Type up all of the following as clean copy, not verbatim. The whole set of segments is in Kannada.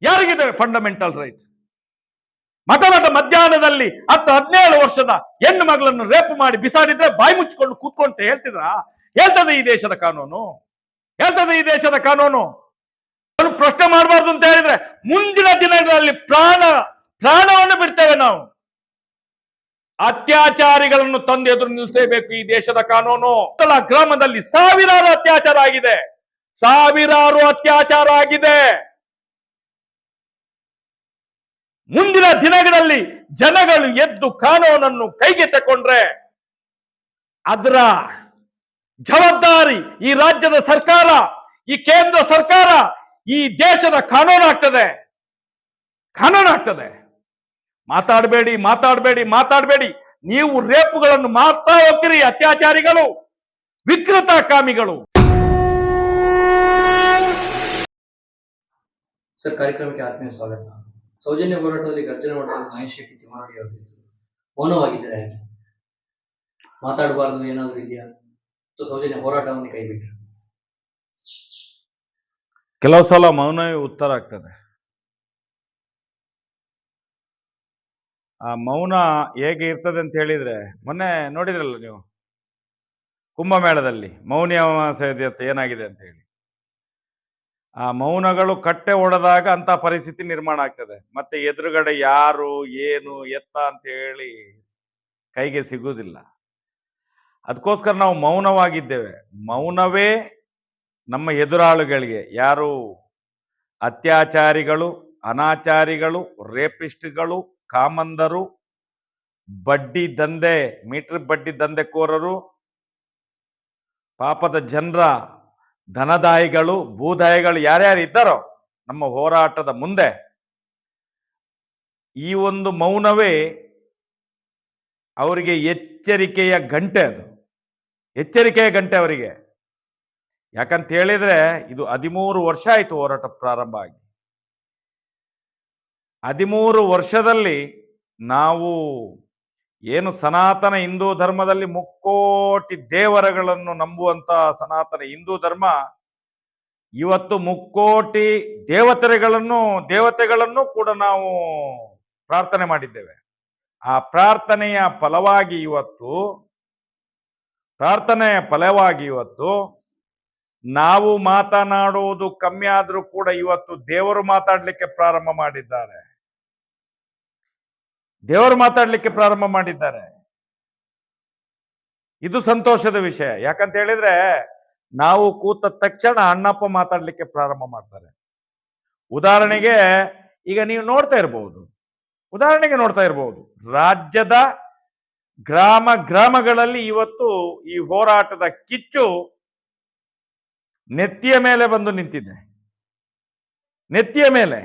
ಯಾರಿಗಿದೆ ಫಂಡಮೆಂಟಲ್ ರೈಟ್? ಮಠ ಮಧ್ಯಾಹ್ನದಲ್ಲಿ 10-17 ವರ್ಷದ ಹೆಣ್ಣು ಮಗಳನ್ನು ರೇಪ್ ಮಾಡಿ ಬಿಸಾಡಿದ್ರೆ ಬಾಯಿ ಮುಚ್ಚಿಕೊಂಡು ಕೂತ್ಕೊಂತ ಹೇಳ್ತದೆ ಈ ದೇಶದ ಕಾನೂನು? ಹೇಳ್ತದೆ ಈ ದೇಶದ ಕಾನೂನು? ಪ್ರಶ್ನೆ ಮಾಡಬಾರ್ದು ಅಂತ ಹೇಳಿದ್ರೆ ಮುಂದಿನ ದಿನಗಳಲ್ಲಿ ಪ್ರಾಣವನ್ನು ಬಿಡ್ತೇವೆ ನಾವು. ಅತ್ಯಾಚಾರಿಗಳನ್ನು ತಂದು ಎದುರು ನಿಲ್ಲಿಸಬೇಕು ಈ ದೇಶದ ಕಾನೂನು. ಗ್ರಾಮದಲ್ಲಿ ಸಾವಿರಾರು ಅತ್ಯಾಚಾರ ಆಗಿದೆ. ಮುಂದಿನ ದಿನಗಳಲ್ಲಿ ಜನಗಳು ಎದ್ದು ಕಾನೂನನ್ನು ಕೈಗೆ ತಕೊಂಡ್ರೆ ಅದರ ಜವಾಬ್ದಾರಿ ಈ ರಾಜ್ಯದ ಸರ್ಕಾರ, ಈ ಕೇಂದ್ರ ಸರ್ಕಾರ, ಈ ದೇಶದ ಕಾನೂನು ಆಗ್ತದೆ. ಮಾತಾಡಬೇಡಿ. ನೀವು ರೇಪುಗಳನ್ನು ಮಾಡ್ತಾ ಹೋಗ್ತೀರಿ, ಅತ್ಯಾಚಾರಿಗಳು, ವಿಕೃತ ಕಾಮಿಗಳು. ಸರ್, ಕಾರ್ಯಕ್ರಮಕ್ಕೆ ಆತ್ಮೀಯ ಸ್ವಾಗತ. ಸೌಜನ್ಯ ಹೋರಾಟದಲ್ಲಿ ಗರ್ಜನೆ ಮಾಡಿದ ಮಹೇಶ್ ಶೆಟ್ಟಿ ತಿಮ್ಮನಹಳ್ಳಿ ಅವರು ಮೌನವಾಗಿದ್ದಾರೆ. ಮಾತಾಡಬಾರದು ಏನಾದರೂ ಇದೆಯಾ? ಸೌಜನ್ಯ ಹೋರಾಟವನ್ನು ಕೈಬಿಟ್ಟರು. ಕೆಲವು ಸಲ ಮೌನವೇ ಉತ್ತರ ಆಗ್ತದೆ. ಆ ಮೌನ ಹೇಗೆ ಇರ್ತದೆ ಅಂತ ಹೇಳಿದ್ರೆ, ಮೊನ್ನೆ ನೋಡಿದ್ರಲ್ಲ ನೀವು ಕುಂಭಮೇಳದಲ್ಲಿ ಮೌನಿ ಅಮಾವಾಸ್ಯೆ ಏನಾಗಿದೆ ಅಂತ ಹೇಳಿ. ಆ ಮೌನಗಳು ಕಟ್ಟೆ ಹೊಡೆದಾಗ ಅಂತ ಪರಿಸ್ಥಿತಿ ನಿರ್ಮಾಣ ಆಗ್ತದೆ. ಮತ್ತೆ ಎದುರುಗಡೆ ಯಾರು ಏನು ಎತ್ತ ಅಂತ ಹೇಳಿ ಕೈಗೆ ಸಿಗುವುದಿಲ್ಲ. ಅದಕ್ಕೋಸ್ಕರ ನಾವು ಮೌನವಾಗಿದ್ದೇವೆ. ಮೌನವೇ ನಮ್ಮ ಎದುರಾಳುಗಳಿಗೆ, ಯಾರು ಅತ್ಯಾಚಾರಿಗಳು, ಅನಾಚಾರಿಗಳು, ರೇಪಿಸ್ಟ್ಗಳು, ಕಾಮಂದರು, ಬಡ್ಡಿ ದಂಧೆ, ಮೀಟರ್ ಬಡ್ಡಿ ದಂಧೆಕೋರರು, ಪಾಪದ ಜನರ ಧನದಾಯಿಗಳು, ಭೂದಾಯಿಗಳು ಯಾರ್ಯಾರು ಇದ್ದಾರೋ ನಮ್ಮ ಹೋರಾಟದ ಮುಂದೆ, ಈ ಒಂದು ಮೌನವೇ ಅವರಿಗೆ ಎಚ್ಚರಿಕೆಯ ಗಂಟೆ. ಅದು ಎಚ್ಚರಿಕೆಯ ಗಂಟೆ ಅವರಿಗೆ. ಯಾಕಂತ ಹೇಳಿದ್ರೆ ಇದು 13 ವರ್ಷ ಆಯಿತು ಹೋರಾಟ ಪ್ರಾರಂಭ ಆಗಿ. 13 ವರ್ಷದಲ್ಲಿ ನಾವು ಏನು ಸನಾತನ ಹಿಂದೂ ಧರ್ಮದಲ್ಲಿ ಮುಕ್ಕೋಟಿ ದೇವರುಗಳನ್ನು ನಂಬುವಂತ ಸನಾತನ ಹಿಂದೂ ಧರ್ಮ ಇವತ್ತು ಮುಕ್ಕೋಟಿ ದೇವತೆಗಳನ್ನು ಕೂಡ ನಾವು ಪ್ರಾರ್ಥನೆ ಮಾಡಿದ್ದೇವೆ. ಆ ಪ್ರಾರ್ಥನೆಯ ಫಲವಾಗಿ ಇವತ್ತು ನಾವು ಮಾತನಾಡುವುದು ಕಮ್ಮಿ ಆದ್ರೂ ಕೂಡ ಇವತ್ತು ದೇವರು ಮಾತಾಡ್ಲಿಕ್ಕೆ ಪ್ರಾರಂಭ ಮಾಡಿದ್ದಾರೆ. ಇದು ಸಂತೋಷದ ವಿಷಯ. ಯಾಕಂತ ಹೇಳಿದ್ರೆ ನಾವು ಕೂತ ತಕ್ಷಣ ಅಣ್ಣಪ್ಪ ಮಾತಾಡ್ಲಿಕ್ಕೆ ಪ್ರಾರಂಭ ಮಾಡ್ತಾರೆ. ಉದಾಹರಣೆಗೆ ಈಗ ನೀವು ನೋಡ್ತಾ ಇರಬಹುದು, ರಾಜ್ಯದ ಗ್ರಾಮಗಳಲ್ಲಿ ಇವತ್ತು ಈ ಹೋರಾಟದ ಕಿಚ್ಚು ನೆತ್ತಿಯ ಮೇಲೆ ಬಂದು ನಿಂತಿದೆ. ನೆತ್ತಿಯ ಮೇಲೆ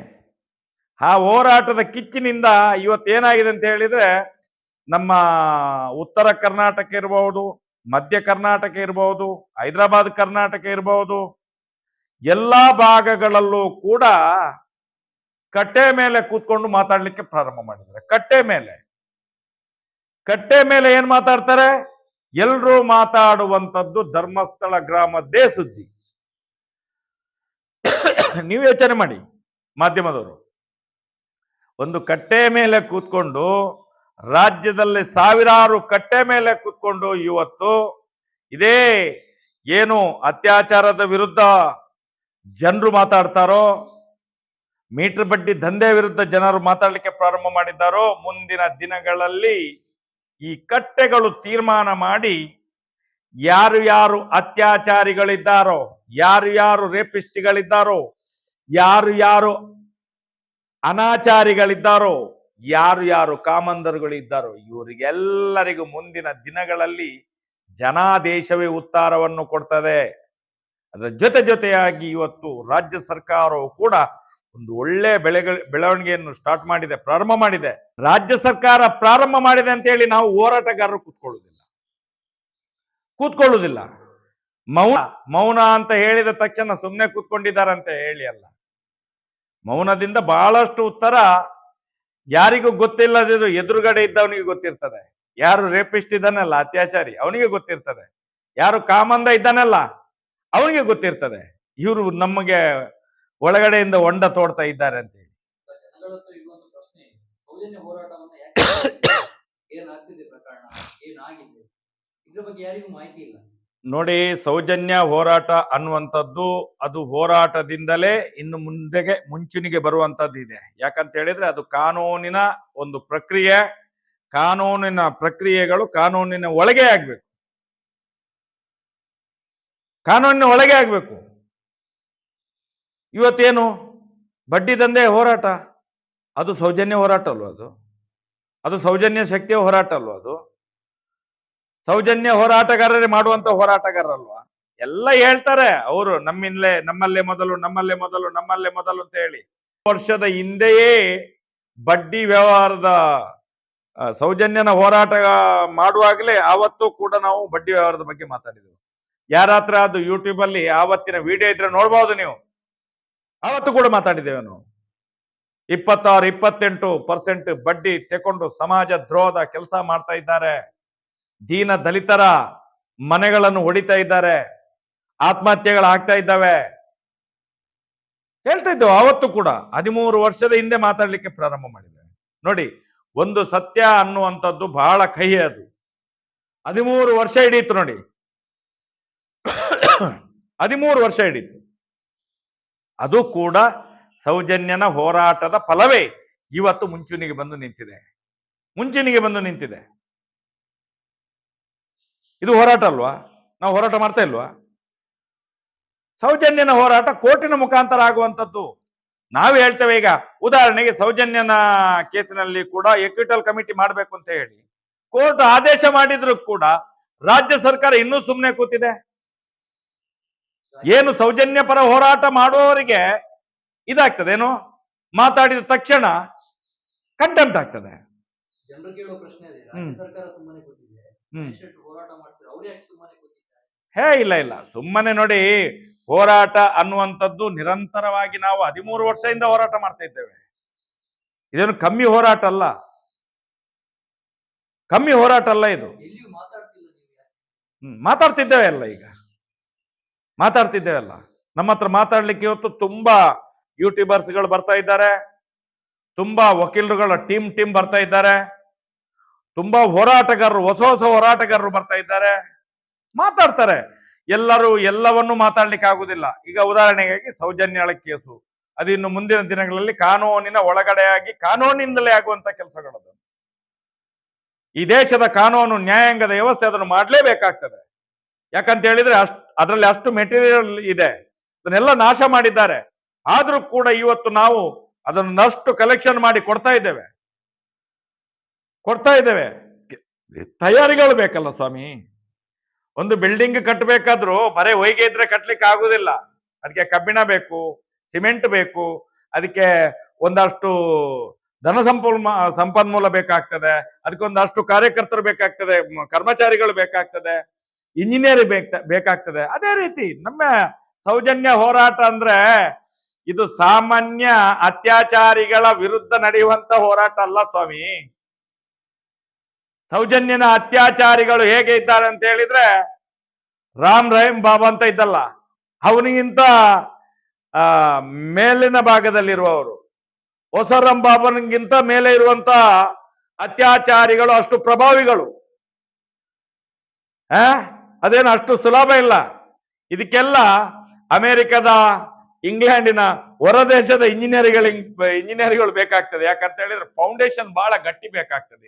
ಆ ಹೋರಾಟದ ಕಿಚ್ಚಿನಿಂದ ಇವತ್ತೇನಾಗಿದೆ ಅಂತ ಹೇಳಿದ್ರೆ, ನಮ್ಮ ಉತ್ತರ ಕರ್ನಾಟಕ ಇರಬಹುದು, ಮಧ್ಯ ಕರ್ನಾಟಕ ಇರಬಹುದು, ಹೈದರಾಬಾದ್ ಕರ್ನಾಟಕ ಇರಬಹುದು, ಎಲ್ಲಾ ಭಾಗಗಳಲ್ಲೂ ಕೂಡ ಕಟ್ಟೆ ಮೇಲೆ ಕೂತ್ಕೊಂಡು ಮಾತಾಡ್ಲಿಕ್ಕೆ ಪ್ರಾರಂಭ ಮಾಡಿದ್ದಾರೆ. ಕಟ್ಟೆ ಮೇಲೆ ಏನ್ ಮಾತಾಡ್ತಾರೆ? ಎಲ್ರೂ ಮಾತಾಡುವಂಥದ್ದು ಧರ್ಮಸ್ಥಳ ಗ್ರಾಮದ್ದೇ ಸುದ್ದಿ. ನೀವು ಯೋಚನೆ ಮಾಡಿ, ಮಾಧ್ಯಮದವರು ಒಂದು ಕಟ್ಟೆ ಮೇಲೆ ಕೂತ್ಕೊಂಡು, ರಾಜ್ಯದಲ್ಲಿ ಸಾವಿರಾರು ಕಟ್ಟೆ ಮೇಲೆ ಕೂತ್ಕೊಂಡು ಇವತ್ತು ಇದೇ ಏನು ಅತ್ಯಾಚಾರದ ವಿರುದ್ಧ ಜನರು ಮಾತಾಡ್ತಾರೋ, ಮೀಟರ್ ಬಡ್ಡಿ ದಂಧೆ ವಿರುದ್ಧ ಜನರು ಮಾತಾಡ್ಲಿಕ್ಕೆ ಪ್ರಾರಂಭ ಮಾಡಿದ್ದಾರೋ, ಮುಂದಿನ ದಿನಗಳಲ್ಲಿ ಈ ಕಟ್ಟೆಗಳು ತೀರ್ಮಾನ ಮಾಡಿ ಯಾರು ಅತ್ಯಾಚಾರಿಗಳಿದ್ದಾರೋ, ಯಾರು ರೇಪಿಸ್ಟ್ಗಳಿದ್ದಾರೋ, ಯಾರು ಅನಾಚಾರಿಗಳಿದ್ದಾರೋ, ಯಾರು ಕಾಮಂದರುಗಳಿದ್ದಾರೋ, ಇವರಿಗೆಲ್ಲರಿಗೂ ಮುಂದಿನ ದಿನಗಳಲ್ಲಿ ಜನಾದೇಶವೇ ಉತ್ತರವನ್ನು ಕೊಡ್ತದೆ. ಅದರ ಜೊತೆಯಾಗಿ ಇವತ್ತು ರಾಜ್ಯ ಸರ್ಕಾರವು ಕೂಡ ಒಂದು ಒಳ್ಳೆ ಬೆಳವಣಿಗೆಯನ್ನು ಪ್ರಾರಂಭ ಮಾಡಿದೆ. ರಾಜ್ಯ ಸರ್ಕಾರ ಪ್ರಾರಂಭ ಮಾಡಿದೆ ಅಂತ ಹೇಳಿ ನಾವು ಹೋರಾಟಗಾರರು ಕೂತ್ಕೊಳ್ಳುವುದಿಲ್ಲ. ಮೌನ ಅಂತ ಹೇಳಿದ ತಕ್ಷಣ ಸುಮ್ಮನೆ ಕೂತ್ಕೊಂಡಿದ್ದಾರೆ ಅಂತ ಹೇಳಿ ಅಲ್ಲ. ಮೌನದಿಂದ ಬಹಳಷ್ಟು ಉತ್ತರ ಯಾರಿಗೂ ಗೊತ್ತಿಲ್ಲದಿದ್ರು ಎದುರುಗಡೆ ಇದ್ದವನಿಗೆ ಗೊತ್ತಿರ್ತದೆ. ಯಾರು ರೇಪಿಸ್ಟ್ ಇದ್ದಾನಲ್ಲ, ಅತ್ಯಾಚಾರಿ, ಅವನಿಗೆ ಗೊತ್ತಿರ್ತದೆ. ಯಾರು ಕಾಮಂದ ಇದ್ದಾನಲ್ಲ ಅವನಿಗೆ ಗೊತ್ತಿರ್ತದೆ ಇವರು ನಮಗೆ ಒಳಗಡೆಯಿಂದ ಹೊಂಡ ತೋಡ್ತಾ ಇದ್ದಾರೆ ಅಂತ ಹೇಳಿ. ಜನಗಳ ಹತ್ರ ಇರುವಂತ ಪ್ರಶ್ನೆ ಇದೆ. ಸೌಜನ್ಯ ಹೋರಾಟವನ್ನ ಯಾಕೆ ಮಾಡ್ತಿದ್ದಾರೆ? ಏನಾಗ್ತಿದೆ ಪ್ರಕರಣ, ಏನಾಗಿದೆ, ಇದ್ರ ಬಗ್ಗೆ ಯಾರಿಗೂ ಮಾಹಿತಿ ಇಲ್ಲ. ನೋಡಿ, ಸೌಜನ್ಯ ಹೋರಾಟ ಅನ್ನುವಂಥದ್ದು ಅದು ಹೋರಾಟದಿಂದಲೇ ಇನ್ನು ಮುಂದೆಗೆ ಮುಂಚೂಣಿಗೆ ಬರುವಂತದ್ದು ಇದೆ. ಯಾಕಂತ ಹೇಳಿದ್ರೆ ಅದು ಕಾನೂನಿನ ಒಂದು ಪ್ರಕ್ರಿಯೆ, ಕಾನೂನಿನ ಪ್ರಕ್ರಿಯೆಗಳು ಕಾನೂನಿನ ಒಳಗೆ ಆಗ್ಬೇಕು, ಕಾನೂನಿನ ಒಳಗೆ ಆಗ್ಬೇಕು. ಇವತ್ತೇನು ಬಡ್ಡಿ ದಂಧೆ ಹೋರಾಟ, ಅದು ಸೌಜನ್ಯ ಹೋರಾಟ ಅಲ್ವ? ಅದು ಸೌಜನ್ಯ ಶಕ್ತಿಯ ಹೋರಾಟ ಅಲ್ವ? ಅದು ಸೌಜನ್ಯ ಹೋರಾಟಗಾರರೇ ಮಾಡುವಂತ ಹೋರಾಟಗಾರರಲ್ವಾ? ಎಲ್ಲ ಹೇಳ್ತಾರೆ ಅವರು ನಮ್ಮಲ್ಲೇ ಮೊದಲು ಅಂತ ಹೇಳಿ. ವರ್ಷದ ಹಿಂದೆಯೇ ಬಡ್ಡಿ ವ್ಯವಹಾರದ ಸೌಜನ್ಯನ ಹೋರಾಟ ಮಾಡುವಾಗಲೇ ಆವತ್ತು ಕೂಡ ನಾವು ಬಡ್ಡಿ ವ್ಯವಹಾರದ ಬಗ್ಗೆ ಮಾತಾಡಿದೆವು. ಯಾರ ಹತ್ರ ಅದು ಯೂಟ್ಯೂಬ್ ಅಲ್ಲಿ ಆವತ್ತಿನ ವಿಡಿಯೋ ಇದ್ರೆ ನೋಡ್ಬೋದು ನೀವು. ಆವತ್ತು ಕೂಡ ಮಾತಾಡಿದ್ದೇವೆ ನಾವು. 26-28% ಬಡ್ಡಿ ತೆಕೊಂಡು ಸಮಾಜ ದ್ರೋಹದ ಕೆಲಸ ಮಾಡ್ತಾ ಇದ್ದಾರೆ. ದೀನ ದಲಿತರ ಮನೆಗಳನ್ನು ಹೊಡಿತಾ ಇದ್ದಾರೆ, ಆತ್ಮಹತ್ಯೆಗಳಾಗ್ತಾ ಇದ್ದಾವೆ ಹೇಳ್ತಾ ಇದ್ದೇವೆ. ಆವತ್ತು ಕೂಡ 13 ವರ್ಷದ ಹಿಂದೆ ಮಾತಾಡ್ಲಿಕ್ಕೆ ಪ್ರಾರಂಭ ಮಾಡಿದ್ದೇವೆ. ನೋಡಿ, ಒಂದು ಸತ್ಯ ಅನ್ನುವಂಥದ್ದು ಬಹಳ ಕಹಿ. ಅದು 13 ವರ್ಷ ಹಿಡಿಯಿತು ನೋಡಿ. 13 ವರ್ಷ ಹಿಡಿಯಿತು. ಅದು ಕೂಡ ಸೌಜನ್ಯನ ಹೋರಾಟದ ಫಲವೇ ಇವತ್ತು ಮುಂಚೂಣಿಗೆ ಬಂದು ನಿಂತಿದೆ. ಇದು ಹೋರಾಟ ಅಲ್ವಾ? ನಾವು ಹೋರಾಟ ಮಾಡ್ತಾ ಇಲ್ವಾ? ಸೌಜನ್ಯನ ಹೋರಾಟ ಕೋರ್ಟಿನ ಮುಖಾಂತರ ಆಗುವಂಥದ್ದು. ನಾವು ಹೇಳ್ತೇವೆ, ಈಗ ಉದಾಹರಣೆಗೆ ಸೌಜನ್ಯನ ಕೇಸಿನಲ್ಲಿ ಕೂಡ ಎಕ್ವಿಟಲ್ ಕಮಿಟಿ ಮಾಡಬೇಕು ಅಂತ ಹೇಳಿ ಕೋರ್ಟ್ ಆದೇಶ ಮಾಡಿದ್ರು ಕೂಡ ರಾಜ್ಯ ಸರ್ಕಾರ ಇನ್ನೂ ಸುಮ್ಮನೆ ಕೂತಿದೆ. ಏನು ಸೌಜನ್ಯ ಪರ ಹೋರಾಟ ಮಾಡುವವರಿಗೆ ಇದಾಗ್ತದೇನು? ಮಾತಾಡಿದ ತಕ್ಷಣ ಕಂಟೆಂಪ್ಟ್ ಆಗ್ತದೆ. ಜನರು ಕೇಳೋ ಪ್ರಶ್ನೆ ಇದೆ, ರಾಜ್ಯ ಸರ್ಕಾರ ಸುಮ್ಮನೆ ಕೂತಿದೆ, ಹೋರಾಟ ಮಾಡ್ತಾರೆ, ಅವ್ರು ಯಾಕೆ ಸುಮ್ಮನೆ ಕೂತಿದ್ದಾರೆ? ಇಲ್ಲ, ಸುಮ್ಮನೆ ನೋಡಿ, ಹೋರಾಟ ಅನ್ನುವಂಥದ್ದು ನಿರಂತರವಾಗಿ ನಾವು 13 ವರ್ಷದಿಂದ ಹೋರಾಟ ಮಾಡ್ತಾ ಇದ್ದೇವೆ. ಇದೇನು ಕಮ್ಮಿ ಹೋರಾಟ ಅಲ್ಲ ಇದು. ಮಾತಾಡ್ತಿದ್ದೇವೆ ಅಲ್ಲ. ನಮ್ಮ ಹತ್ರ ಮಾತಾಡ್ಲಿಕ್ಕೆ ಇವತ್ತು ತುಂಬಾ ಯೂಟ್ಯೂಬರ್ಸ್ಗಳು ಬರ್ತಾ ಇದ್ದಾರೆ, ತುಂಬಾ ವಕೀಲರುಗಳ ಟೀಮ್ ಬರ್ತಾ ಇದ್ದಾರೆ, ತುಂಬಾ ಹೋರಾಟಗಾರರು, ಹೊಸ ಹೋರಾಟಗಾರರು ಬರ್ತಾ ಇದ್ದಾರೆ, ಮಾತಾಡ್ತಾರೆ. ಎಲ್ಲರೂ ಎಲ್ಲವನ್ನೂ ಮಾತಾಡ್ಲಿಕ್ಕೆ ಆಗುದಿಲ್ಲ. ಈಗ ಉದಾಹರಣೆಗಾಗಿ ಸೌಜನ್ಯಳ ಕೇಸು, ಅದು ಇನ್ನು ಮುಂದಿನ ದಿನಗಳಲ್ಲಿ ಕಾನೂನಿನ ಒಳಗಡೆಯಾಗಿ ಕಾನೂನಿನಿಂದಲೇ ಆಗುವಂತ ಕೆಲಸಗಳದು. ಈ ದೇಶದ ಕಾನೂನು ನ್ಯಾಯಾಂಗದ ವ್ಯವಸ್ಥೆ ಅದನ್ನು ಮಾಡಲೇಬೇಕಾಗ್ತದೆ. ಯಾಕಂತ ಹೇಳಿದ್ರೆ ಅದರಲ್ಲಿ ಅಷ್ಟು ಮೆಟೀರಿಯಲ್ ಇದೆ, ಅದನ್ನೆಲ್ಲ ನಾಶ ಮಾಡಿದ್ದಾರೆ. ಆದ್ರೂ ಕೂಡ ಇವತ್ತು ನಾವು ಅದನ್ನು ಅಷ್ಟು ಕಲೆಕ್ಷನ್ ಮಾಡಿ ಕೊಡ್ತಾ ಇದ್ದೇವೆ. ತಯಾರಿಗಳು ಬೇಕಲ್ಲ ಸ್ವಾಮಿ. ಒಂದು ಬಿಲ್ಡಿಂಗ್ ಕಟ್ಟಬೇಕಾದ್ರೂ ಬರೇ ಹೊಯ್ಗೆ ಇದ್ರೆ ಕಟ್ಲಿಕ್ಕೆ ಆಗುದಿಲ್ಲ. ಅದಕ್ಕೆ ಕಬ್ಬಿಣ ಬೇಕು, ಸಿಮೆಂಟ್ ಬೇಕು, ಅದಕ್ಕೆ ಒಂದಷ್ಟು ಧನ ಸಂಪನ್ಮೂಲ ಬೇಕಾಗ್ತದೆ, ಅದಕ್ಕೊಂದಷ್ಟು ಕಾರ್ಯಕರ್ತರು ಬೇಕಾಗ್ತದೆ, ಕರ್ಮಚಾರಿಗಳು ಬೇಕಾಗ್ತದೆ, ಇಂಜಿನಿಯರ್ ಬೇಕಾಗ್ತದೆ. ಅದೇ ರೀತಿ ನಮ್ಮ ಸೌಜನ್ಯ ಹೋರಾಟ ಅಂದ್ರೆ ಇದು ಸಾಮಾನ್ಯ ಅತ್ಯಾಚಾರಿಗಳ ವಿರುದ್ಧ ನಡೆಯುವಂತ ಹೋರಾಟ ಅಲ್ಲ ಸ್ವಾಮಿ. ಸೌಜನ್ಯನ ಅತ್ಯಾಚಾರಿಗಳು ಹೇಗೆ ಇದ್ದಾರೆ ಅಂತ ಹೇಳಿದ್ರೆ, ರಾಮ್ ರಹೀಂ ಬಾಬಾ ಅಂತ ಇದ್ದಲ್ಲ, ಅವನಿಗಿಂತ ಮೇಲಿನ ಭಾಗದಲ್ಲಿರುವವರು, ಹೊಸರಾಮ್ ಬಾಬನಿಗಿಂತ ಮೇಲೆ ಇರುವಂತ ಅತ್ಯಾಚಾರಿಗಳು ಅಷ್ಟು ಪ್ರಭಾವಿಗಳು. ಅದೇನು ಅಷ್ಟು ಸುಲಭ ಇಲ್ಲ. ಇದಕ್ಕೆಲ್ಲ ಅಮೆರಿಕದ, ಇಂಗ್ಲೆಂಡಿನ, ಹೊರದೇಶದ ಇಂಜಿನಿಯರ್ಗಳು ಬೇಕಾಗ್ತದೆ. ಯಾಕಂತ ಹೇಳಿದ್ರೆ ಫೌಂಡೇಶನ್ ಬಹಳ ಗಟ್ಟಿ ಬೇಕಾಗ್ತದೆ.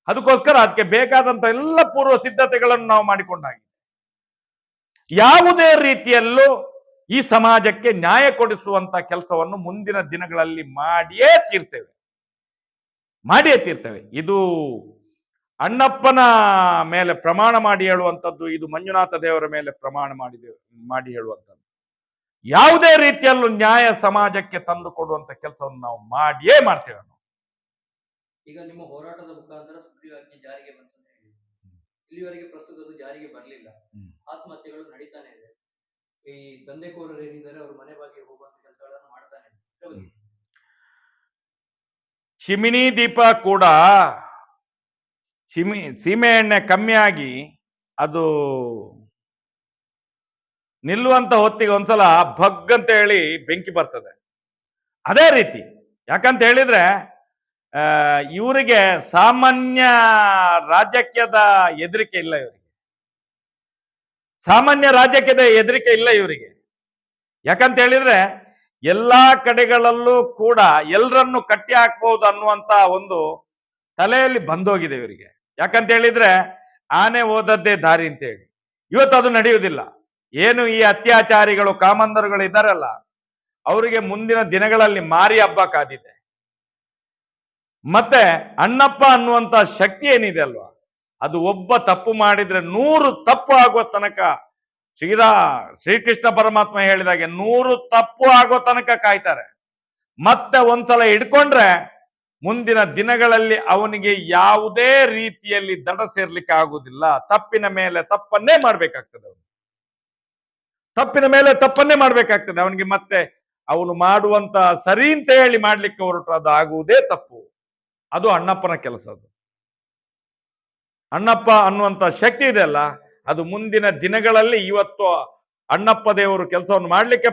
ಅದಕ್ಕೋಸ್ಕರ ಅದಕ್ಕೆ ಬೇಕಾದಂತ ಎಲ್ಲ ಪೂರ್ವ ಸಿದ್ಧತೆಗಳನ್ನು ನಾವು ಮಾಡಿಕೊಂಡಾಗಿದೆ. ಯಾವುದೇ ರೀತಿಯಲ್ಲೂ ಈ ಸಮಾಜಕ್ಕೆ ನ್ಯಾಯ ಕೊಡಿಸುವಂತ ಕೆಲಸವನ್ನು ಮುಂದಿನ ದಿನಗಳಲ್ಲಿ ಮಾಡಿಯೇ ತೀರ್ತೇವೆ. ಇದು ಅಣ್ಣಪ್ಪನ ಮೇಲೆ ಪ್ರಮಾಣ ಮಾಡಿ ಹೇಳುವಂಥದ್ದು, ಇದು ಮಂಜುನಾಥ ದೇವರ ಮೇಲೆ ಪ್ರಮಾಣ ಮಾಡಿ ಹೇಳುವಂಥದ್ದು. ಯಾವುದೇ ರೀತಿಯಲ್ಲೂ ನ್ಯಾಯ ಸಮಾಜಕ್ಕೆ ತಂದು ಕೊಡುವಂತ ಕೆಲಸವನ್ನು ನಾವು ಮಾಡಿಯೇ ಮಾಡ್ತೇವೆ. ಈಗ ನಿಮ್ಮ ಹೋರಾಟದ ಮುಖಾಂತರ ಸುಗ್ರೀವಾಜ್ಞೆ ಜಾರಿಗೆ ಬಂತು ಅಂತ ಹೇಳಿ, ಇಲ್ಲಿವರೆಗೆ ಪ್ರಸ್ತುತ ಅದು ಜಾರಿಗೆ ಬರಲಿಲ್ಲ, ಆತ್ಮಹತ್ಯೆಗಳು ನಡೀತಾನೆ ಇದೆ. ಈ ದಂಧೆಕೋರರು ಏನಿದ್ದಾರೆ ಅವರು ಮನೆ ಬಾಗಿಲು ಹೋಗುವಂತ ಕೆಲಸಗಳನ್ನು ಮಾಡ್ತಾನೆ ಇದ್ದಾರೆ. ಚಿಮಿನಿ ದೀಪ ಕೂಡ ಸೀಮೆ ಎಣ್ಣೆ ಕಮ್ಮಿಯಾಗಿ ಅದು ನಿಲ್ಲುವಂತ ಹೊತ್ತಿಗೆ ಒಂದ್ಸಲ ಭಗ್ ಅಂತ ಹೇಳಿ ಬೆಂಕಿ ಬರ್ತದೆ. ಅದೇ ರೀತಿ ಯಾಕಂತ ಹೇಳಿದ್ರೆ ಇವರಿಗೆ ಸಾಮಾನ್ಯ ರಾಜಕೀಯದ ಹೆದರಿಕೆ ಇಲ್ಲ, ಇವರಿಗೆ ಸಾಮಾನ್ಯ ರಾಜಕೀಯದ ಹೆದರಿಕೆ ಇಲ್ಲ ಇವರಿಗೆ. ಯಾಕಂತ ಹೇಳಿದ್ರೆ ಎಲ್ಲಾ ಕಡೆಗಳಲ್ಲೂ ಕೂಡ ಎಲ್ಲರನ್ನು ಕಟ್ಟಿ ಹಾಕ್ಬಹುದು ಅನ್ನುವಂತ ಒಂದು ತಲೆಯಲ್ಲಿ ಬಂದೋಗಿದೆ ಇವರಿಗೆ. ಯಾಕಂತ ಹೇಳಿದ್ರೆ ಆನೆ ಹೋದದ್ದೇ ದಾರಿ ಅಂತ ಹೇಳಿ. ಇವತ್ತು ಅದು ನಡೆಯುವುದಿಲ್ಲ. ಏನು ಈ ಅತ್ಯಾಚಾರಿಗಳು ಕಾಮಂದರುಗಳು ಇದ್ದಾರಲ್ಲ, ಅವರಿಗೆ ಮುಂದಿನ ದಿನಗಳಲ್ಲಿ ಮಾರಿ ಹಬ್ಬ ಕಾದಿದೆ. ಮತ್ತೆ ಅಣ್ಣಪ್ಪ ಅನ್ನುವಂತ ಶಕ್ತಿ ಏನಿದೆ ಅಲ್ವಾ, ಅದು ಒಬ್ಬ ತಪ್ಪು ಮಾಡಿದ್ರೆ 100 ತಪ್ಪು ಆಗುವ ತನಕ ಶ್ರೀಕೃಷ್ಣ ಪರಮಾತ್ಮ ಹೇಳಿದಾಗೆ 100 ತಪ್ಪು ಆಗೋ ತನಕ ಕಾಯ್ತಾರೆ. ಮತ್ತೆ ಒಂದ್ಸಲ ಹಿಡ್ಕೊಂಡ್ರೆ ಮುಂದಿನ ದಿನಗಳಲ್ಲಿ ಅವನಿಗೆ ಯಾವುದೇ ರೀತಿಯಲ್ಲಿ ದಡ ಸೇರ್ಲಿಕ್ಕೆ ಆಗುವುದಿಲ್ಲ. ತಪ್ಪಿನ ಮೇಲೆ ತಪ್ಪನ್ನೇ ಮಾಡ್ಬೇಕಾಗ್ತದೆ ಅವನು, ತಪ್ಪಿನ ಮೇಲೆ ತಪ್ಪನ್ನೇ ಮಾಡ್ಬೇಕಾಗ್ತದೆ ಅವನಿಗೆ. ಮತ್ತೆ ಅವನು ಮಾಡುವಂತ ಸರಿ ಅಂತ ಹೇಳಿ ಮಾಡ್ಲಿಕ್ಕೆ ಹೊರಟು ಅದು ಆಗುವುದೇ ತಪ್ಪು. ಅದು ಅಣ್ಣಪ್ಪನ ಕೆಲಸ. ಅದು ಅಣ್ಣಪ್ಪ ಅನ್ನುವಂತ ಶಕ್ತಿ ಇದೆ ಅಲ್ಲ, ಅದು ಮುಂದಿನ ದಿನಗಳಲ್ಲಿ ಇವತ್ತು ಅಣ್ಣಪ್ಪ ದೇವರು ಕೆಲಸವನ್ನು ಮಾಡ್ಲಿಕ್ಕೆ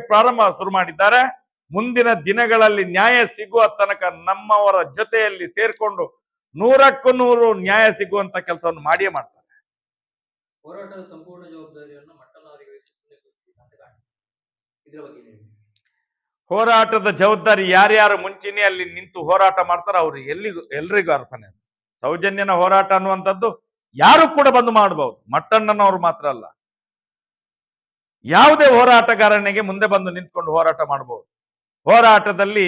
ಶುರು ಮಾಡಿದ್ದಾರೆ. ಮುಂದಿನ ದಿನಗಳಲ್ಲಿ ನ್ಯಾಯ ಸಿಗುವ ತನಕ ನಮ್ಮವರ ಜೊತೆಯಲ್ಲಿ ಸೇರ್ಕೊಂಡು 100ಕ್ಕೂ 100 ನ್ಯಾಯ ಸಿಗುವಂತ ಕೆಲಸವನ್ನು ಮಾಡಿಯೇ ಮಾಡ್ತಾರೆ. ಹೋರಾಟದ ಸಂಪೂರ್ಣ ಜವಾಬ್ದಾರಿಯನ್ನು ಮಟ್ಟಣ್ಣವರಿಗೆ ಇದರ ಬಗ್ಗೆ ಹೋರಾಟದ ಜವಾಬ್ದಾರಿ ಯಾರ್ಯಾರು ಮುಂಚೂಣಿಯಲ್ಲಿ ನಿಂತು ಹೋರಾಟ ಮಾಡ್ತಾರೋ ಅವ್ರು ಎಲ್ರಿಗೂ ಅರ್ಪಣೆ. ಸೌಜನ್ಯನ ಹೋರಾಟ ಅನ್ನುವಂಥದ್ದು ಯಾರು ಕೂಡ ಬಂದು ಮಾಡಬಹುದು, ಮಟ್ಟಣ್ಣನವರು ಮಾತ್ರ ಅಲ್ಲ. ಯಾವುದೇ ಹೋರಾಟಗಾರನಿಗೆ ಮುಂದೆ ಬಂದು ನಿಂತ್ಕೊಂಡು ಹೋರಾಟ ಮಾಡಬಹುದು. ಹೋರಾಟದಲ್ಲಿ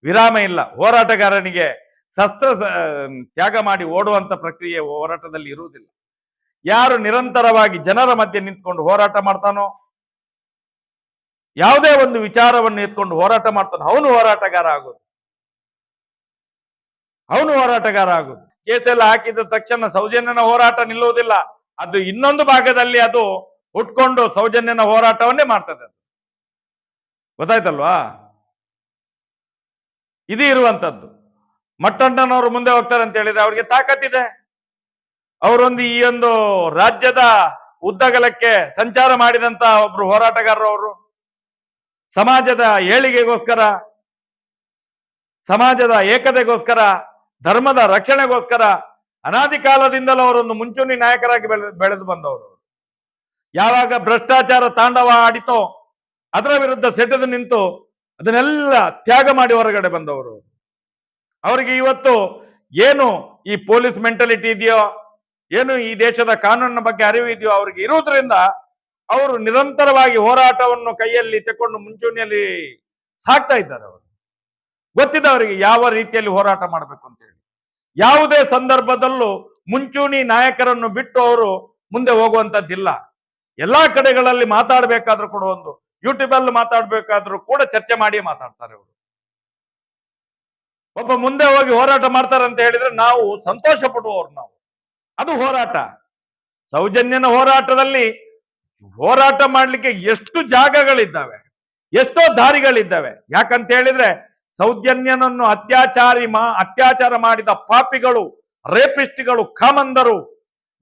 ವಿರಾಮ ಇಲ್ಲ. ಹೋರಾಟಗಾರನಿಗೆ ಶಸ್ತ್ರ ತ್ಯಾಗ ಮಾಡಿ ಓಡುವಂತ ಪ್ರಕ್ರಿಯೆ ಹೋರಾಟದಲ್ಲಿ ಇರುವುದಿಲ್ಲ. ಯಾರು ನಿರಂತರವಾಗಿ ಜನರ ಮಧ್ಯೆ ನಿಂತ್ಕೊಂಡು ಹೋರಾಟ ಮಾಡ್ತಾನೋ, ಯಾವುದೇ ಒಂದು ವಿಚಾರವನ್ನು ಎತ್ಕೊಂಡು ಹೋರಾಟ ಮಾಡ್ತಾನೋ, ಅವನು ಹೋರಾಟಗಾರ ಆಗೋದು. ಕೇಸೆಲ್ಲ ಹಾಕಿದ ತಕ್ಷಣ ಸೌಜನ್ಯನ ಹೋರಾಟ ನಿಲ್ಲುವುದಿಲ್ಲ. ಅದು ಇನ್ನೊಂದು ಭಾಗದಲ್ಲಿ ಅದು ಹುಟ್ಕೊಂಡು ಸೌಜನ್ಯನ ಹೋರಾಟವನ್ನೇ ಮಾಡ್ತದೆ. ಗೊತ್ತಾಯ್ತಲ್ವಾ? ಇದು ಇರುವಂತದ್ದು. ಮಟ್ಟಣ್ಣನವರು ಮುಂದೆ ಹೋಗ್ತಾರೆ ಅಂತ ಹೇಳಿದ್ರೆ ಅವ್ರಿಗೆ ತಾಕತ್ತಿದೆ. ಅವರೊಂದು ಈ ಒಂದು ರಾಜ್ಯದ ಉದ್ದಗಲಕ್ಕೆ ಸಂಚಾರ ಮಾಡಿದಂತ ಒಬ್ರು ಹೋರಾಟಗಾರರು ಅವರು. ಸಮಾಜದ ಏಳಿಗೆಗೋಸ್ಕರ, ಸಮಾಜದ ಏಕತೆಗೋಸ್ಕರ, ಧರ್ಮದ ರಕ್ಷಣೆಗೋಸ್ಕರ ಅನಾದಿ ಕಾಲದಿಂದಲೂ ಅವರೊಂದು ಮುಂಚೂಣಿ ನಾಯಕರಾಗಿ ಬೆಳೆದು ಬಂದವರು. ಯಾವಾಗ ಭ್ರಷ್ಟಾಚಾರ ತಾಂಡವ ಆಡಿತೋ ಅದರ ವಿರುದ್ಧ ಸೆಟೆದು ನಿಂತು ಅದನ್ನೆಲ್ಲ ತ್ಯಾಗ ಮಾಡಿ ಹೊರಗಡೆ ಬಂದವರು. ಅವರಿಗೆ ಇವತ್ತು ಏನು ಈ ಪೊಲೀಸ್ ಮೆಂಟಾಲಿಟಿ ಇದೆಯೋ, ಏನು ಈ ದೇಶದ ಕಾನೂನಿನ ಬಗ್ಗೆ ಅರಿವು ಇದೆಯೋ ಅವ್ರಿಗೆ ಇರುವುದರಿಂದ ಅವರು ನಿರಂತರವಾಗಿ ಹೋರಾಟವನ್ನು ಕೈಯಲ್ಲಿ ತಕೊಂಡು ಮುಂಚೂಣಿಯಲ್ಲಿ ಸಾಕ್ತಾ ಇದ್ದಾರೆ. ಅವರು ಗೊತ್ತಿದೆ ಅವರಿಗೆ ಯಾವ ರೀತಿಯಲ್ಲಿ ಹೋರಾಟ ಮಾಡಬೇಕು ಅಂತ ಹೇಳಿ. ಯಾವುದೇ ಸಂದರ್ಭದಲ್ಲೂ ಮುಂಚೂಣಿ ನಾಯಕರನ್ನು ಬಿಟ್ಟು ಅವರು ಮುಂದೆ ಹೋಗುವಂತದ್ದಿಲ್ಲ. ಎಲ್ಲಾ ಕಡೆಗಳಲ್ಲಿ ಮಾತಾಡಬೇಕಾದ್ರೂ ಕೂಡ, ಒಂದು ಯೂಟ್ಯೂಬ್ ಅಲ್ಲಿ ಮಾತಾಡ್ಬೇಕಾದ್ರೂ ಕೂಡ ಚರ್ಚೆ ಮಾಡಿ ಮಾತಾಡ್ತಾರೆ ಅವರು. ಒಬ್ಬ ಮುಂದೆ ಹೋಗಿ ಹೋರಾಟ ಮಾಡ್ತಾರೆ ಅಂತ ಹೇಳಿದ್ರೆ ನಾವು ಸಂತೋಷ ಪಡುವವರು ನಾವು. ಅದು ಹೋರಾಟ. ಸೌಜನ್ಯನ ಹೋರಾಟದಲ್ಲಿ ಹೋರಾಟ ಮಾಡ್ಲಿಕ್ಕೆ ಎಷ್ಟು ಜಾಗಗಳಿದ್ದಾವೆ, ಎಷ್ಟೋ ದಾರಿಗಳಿದ್ದಾವೆ. ಯಾಕಂತ ಹೇಳಿದ್ರೆ ಸೌಜನ್ಯನನ್ನು ಅತ್ಯಾಚಾರ ಮಾಡಿದ ಪಾಪಿಗಳು, ರೇಪಿಸ್ಟ್ಗಳು, ಕಾಮಂದರು,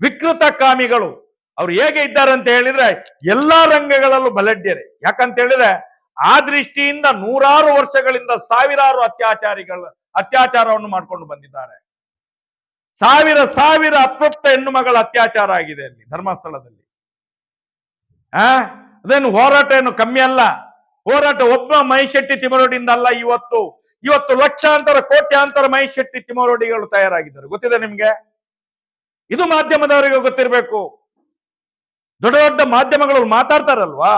ವಿಕೃತ ಕಾಮಿಗಳು ಅವ್ರು ಹೇಗೆ ಇದ್ದಾರೆ ಅಂತ ಹೇಳಿದ್ರೆ ಎಲ್ಲಾ ರಂಗಗಳಲ್ಲೂ ಬಲಡ್ಯರೆ. ಯಾಕಂತ ಹೇಳಿದ್ರೆ ಆ ದೃಷ್ಟಿಯಿಂದ 100 ವರ್ಷಗಳಿಂದ ಸಾವಿರಾರು ಅತ್ಯಾಚಾರವನ್ನು ಮಾಡ್ಕೊಂಡು ಬಂದಿದ್ದಾರೆ. ಸಾವಿರ ಅತೃಪ್ತ ಹೆಣ್ಣು ಮಗಳ ಅತ್ಯಾಚಾರ ಆಗಿದೆ ಅಲ್ಲಿ ಧರ್ಮಸ್ಥಳದಲ್ಲಿ. ಅದೇನು ಹೋರಾಟ ಏನು ಕಮ್ಮಿ ಅಲ್ಲ. ಹೋರಾಟ ಒಬ್ಬ ಮೈಶೆಟ್ಟಿ ತಿಮರೋಡಿಯಿಂದ ಅಲ್ಲ. ಇವತ್ತು ಲಕ್ಷಾಂತರ ಕೋಟ್ಯಾಂತರ ಮೈಶೆಟ್ಟಿ ತಿಮರೋಡಿಗಳು ತಯಾರಾಗಿದ್ದಾರೆ. ಗೊತ್ತಿದೆ ನಿಮ್ಗೆ? ಇದು ಮಾಧ್ಯಮದವರಿಗೆ ಗೊತ್ತಿರಬೇಕು. ದೊಡ್ಡ ದೊಡ್ಡ ಮಾಧ್ಯಮಗಳು ಮಾತಾಡ್ತಾರಲ್ವಾ,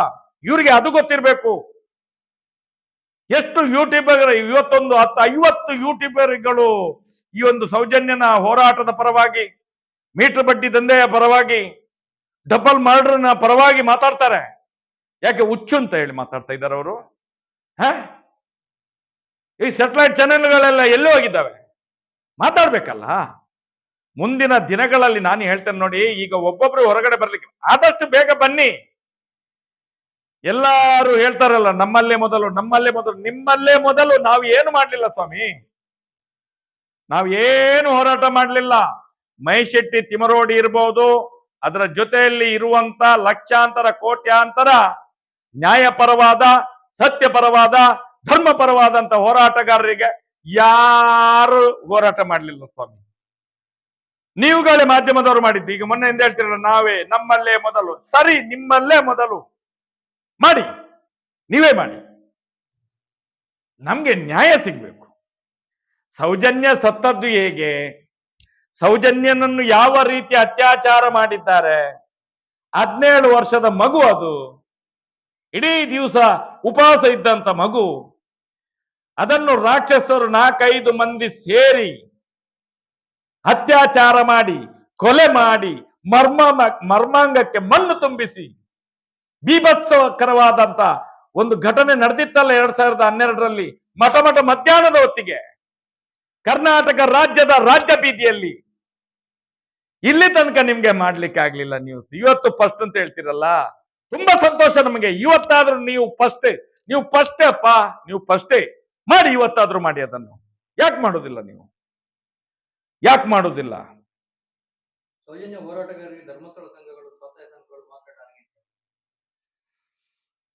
ಇವ್ರಿಗೆ ಅದು ಗೊತ್ತಿರಬೇಕು. ಎಷ್ಟು ಯೂಟ್ಯೂಬರ್, ಇವತ್ತೊಂದು 50 ಯೂಟ್ಯೂಬರ್ಗಳು ಈ ಒಂದು ಸೌಜನ್ಯನ ಹೋರಾಟದ ಪರವಾಗಿ, ಮೀಟರ್ ಬಡ್ಡಿ ದಂಧೆಯ ಪರವಾಗಿ, ಡಬಲ್ ಮರ್ಡರ್ನ ಪರವಾಗಿ ಮಾತಾಡ್ತಾರೆ. ಯಾಕೆ? ಹುಚ್ಚು ಅಂತ ಹೇಳಿ ಮಾತಾಡ್ತಾ ಇದ್ದಾರೆ ಅವರು. ಈ ಸ್ಯಾಟಲೈಟ್ ಚಾನೆಲ್ಗಳೆಲ್ಲ ಎಲ್ಲಿ ಹೋಗಿದ್ದಾವೆ? ಮಾತಾಡ್ಬೇಕಲ್ಲ. ಮುಂದಿನ ದಿನಗಳಲ್ಲಿ ನಾನು ಹೇಳ್ತೇನೆ ನೋಡಿ, ಈಗ ಒಬ್ಬೊಬ್ರು ಹೊರಗಡೆ ಬರ್ಲಿಕ್ಕೆ ಆದಷ್ಟು ಬೇಗ ಬನ್ನಿ. ಎಲ್ಲಾರು ಹೇಳ್ತಾರಲ್ಲ ನಮ್ಮಲ್ಲೇ ಮೊದಲು, ನಿಮ್ಮಲ್ಲೇ ಮೊದಲು. ನಾವು ಏನು ಮಾಡ್ಲಿಲ್ಲ ಸ್ವಾಮಿ, ನಾವು ಏನು ಹೋರಾಟ ಮಾಡ್ಲಿಲ್ಲ. ಮೈಶೆಟ್ಟಿ ತಿಮರೋಡಿ ಇರಬಹುದು, ಅದರ ಜೊತೆಯಲ್ಲಿ ಇರುವಂತ ಲಕ್ಷಾಂತರ ಕೋಟ್ಯಾಂತರ ನ್ಯಾಯಪರವಾದ, ಸತ್ಯಪರವಾದ, ಧರ್ಮಪರವಾದಂತ ಹೋರಾಟಗಾರರಿಗೆ ಯಾರು ಹೋರಾಟ ಮಾಡಲಿಲ್ಲ ಸ್ವಾಮಿ. ನೀವುಗಳೇ ಮಾಧ್ಯಮದವರು ಮಾಡಿದ್ದು. ಈಗ ಮೊನ್ನೆ ಎಂದ ಹೇಳ್ತಿರಲ್ಲ, ನಾವೇ ನಮ್ಮಲ್ಲೇ ಮೊದಲು. ಸರಿ, ನಿಮ್ಮಲ್ಲೇ ಮೊದಲು ಮಾಡಿ, ನೀವೇ ಮಾಡಿ. ನಮ್ಗೆ ನ್ಯಾಯ ಸಿಗ್ಬೇಕು. ಸೌಜನ್ಯ ಸತ್ತದ್ದು ಹೇಗೆ, ಸೌಜನ್ಯನನ್ನು ಯಾವ ರೀತಿ ಅತ್ಯಾಚಾರ ಮಾಡಿದ್ದಾರೆ, 17 ವರ್ಷದ ಮಗು, ಅದು ಇಡೀ ದಿವಸ ಉಪವಾಸ ಇದ್ದಂತ ಮಗು, ಅದನ್ನು ರಾಕ್ಷಸರು 4-5 ಮಂದಿ ಸೇರಿ ಅತ್ಯಾಚಾರ ಮಾಡಿ, ಕೊಲೆ ಮಾಡಿ, ಮರ್ಮಾಂಗಕ್ಕೆ ಮಣ್ಣು ತುಂಬಿಸಿ ಬೀಭತ್ಸಕರವಾದಂತ ಒಂದು ಘಟನೆ ನಡೆದಿತ್ತಲ್ಲ 2012ರಲ್ಲಿ, ಮಠ ಮಧ್ಯಾಹ್ನದ ಹೊತ್ತಿಗೆ ಕರ್ನಾಟಕ ರಾಜ್ಯದ ರಾಜ್ಯ ಬೀದಿಯಲ್ಲಿ. ಇಲ್ಲಿ ತನಕ ನಿಮ್ಗೆ ಮಾಡ್ಲಿಕ್ಕೆ ಆಗ್ಲಿಲ್ಲ ನ್ಯೂಸ್. ಇವತ್ತು ಫಸ್ಟ್ ಅಂತ ಹೇಳ್ತಿರಲ್ಲ, ತುಂಬಾ ಸಂತೋಷ ನಮಗೆ. ಇವತ್ತಾದ್ರೂ ನೀವು ಫಸ್ಟೇ ಅಪ್ಪ, ನೀವು ಫಸ್ಟೇ ಮಾಡಿ. ಇವತ್ತಾದ್ರೂ ಮಾಡಿ ಅದನ್ನು. ಯಾಕೆ ಮಾಡುದಿಲ್ಲ ನೀವು? ಯಾಕೆ ಮಾಡುದಿಲ್ಲ? ಸೌಜನ್ಯ ಹೋರಾಟಗಾರರಿಗೆ ಧರ್ಮಸ್ಥಳ ಸಂಘಗಳು, ಸ್ವಸಹಾಯ ಸಂಘಗಳು ಮಾತ್ರ ಟಾರ್ಗೆಟ್.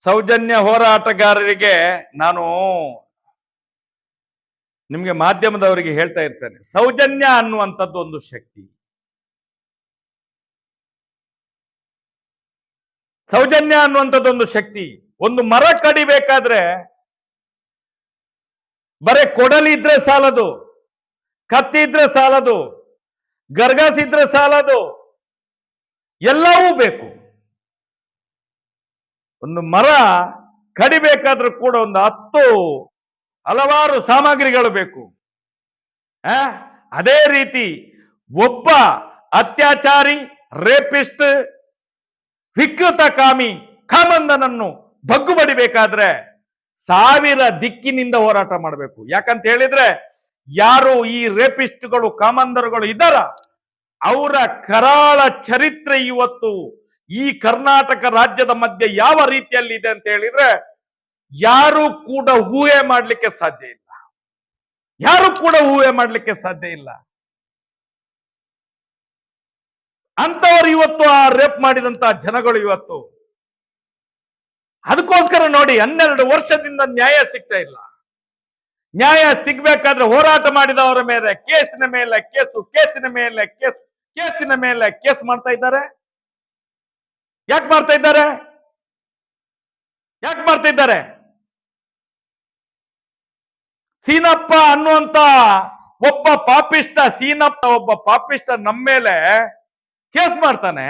ಸೌಜನ್ಯ ಹೋರಾಟಗಾರರಿಗೆ ನಾನು ನಿಮ್ಗೆ ಮಾಧ್ಯಮದವರಿಗೆ ಹೇಳ್ತಾ ಇರ್ತೇನೆ, ಸೌಜನ್ಯ ಅನ್ನುವಂಥದ್ದು ಒಂದು ಶಕ್ತಿ. ಸೌಜನ್ಯ ಅನ್ನುವಂಥದ್ದು ಒಂದು ಶಕ್ತಿ. ಒಂದು ಮರ ಕಡಿಬೇಕಾದ್ರೆ ಬರೇ ಕೊಡಲಿದ್ರೆ ಸಾಲದು, ಕತ್ತಿ ಇದ್ರೆ ಸಾಲದು, ಗರ್ಗಸಿದ್ರೆ ಸಾಲದು, ಎಲ್ಲವೂ ಬೇಕು. ಒಂದು ಮರ ಕಡಿಬೇಕಾದ್ರೂ ಕೂಡ ಒಂದು 10 ಹಲವಾರು ಸಾಮಗ್ರಿಗಳು ಬೇಕು. ಅದೇ ರೀತಿ ಒಬ್ಬ ಅತ್ಯಾಚಾರಿ, ರೇಪಿಸ್ಟ್, ವಿಕೃತಕಾಮಿ ಕಾಮಂದನನ್ನು ಬಗ್ಗು ಬಡಿಬೇಕಾದ್ರೆ 1000 ದಿಕ್ಕಿನಿಂದ ಹೋರಾಟ ಮಾಡಬೇಕು. ಯಾಕಂತ ಹೇಳಿದ್ರೆ, ಯಾರು ಈ ರೇಪಿಸ್ಟ್ಗಳು, ಕಾಮಂದರುಗಳು ಇದ್ದಾರ, ಅವರ ಕರಾಳ ಚರಿತ್ರೆ ಇವತ್ತು ಈ ಕರ್ನಾಟಕ ರಾಜ್ಯದ ಮಧ್ಯೆ ಯಾವ ರೀತಿಯಲ್ಲಿ ಇದೆ ಅಂತ ಹೇಳಿದ್ರೆ ಯಾರು ಕೂಡ ಊಹೆ ಮಾಡ್ಲಿಕ್ಕೆ ಸಾಧ್ಯ ಇಲ್ಲ. ಯಾರು ಕೂಡ ಊಹೆ ಮಾಡ್ಲಿಕ್ಕೆ ಸಾಧ್ಯ ಇಲ್ಲ. ಅಂತವರು ಇವತ್ತು ಆ ರೇಪ್ ಮಾಡಿದಂತ ಜನಗಳು ಇವತ್ತು. ಅದಕ್ಕೋಸ್ಕರ ನೋಡಿ, 12 ವರ್ಷದಿಂದ ನ್ಯಾಯ ಸಿಗ್ತಾ ಇಲ್ಲ. ನ್ಯಾಯ ಸಿಗ್ಬೇಕಾದ್ರೆ ಹೋರಾಟ ಮಾಡಿದವರ ಮೇಲೆ ಕೇಸಿನ ಮೇಲೆ ಕೇಸು, ಕೇಸಿನ ಮೇಲೆ ಕೇಸು, ಕೇಸಿನ ಮೇಲೆ ಕೇಸ್ ಮಾಡ್ತಾ ಇದ್ದಾರೆ. ಯಾಕೆ ಮಾಡ್ತಾ ಇದ್ದಾರೆ? ಯಾಕೆ ಮಾಡ್ತಾ ಇದ್ದಾರೆ? ಸೀನಪ್ಪ ಅನ್ನುವಂತ ಒಬ್ಬ ಪಾಪಿಷ್ಟ, ಸೀನಪ್ಪ ಒಬ್ಬ ಪಾಪಿಷ್ಟ ನಮ್ಮ ಮೇಲೆ ಕೇಸ್ ಮಾಡ್ತಾನೆ.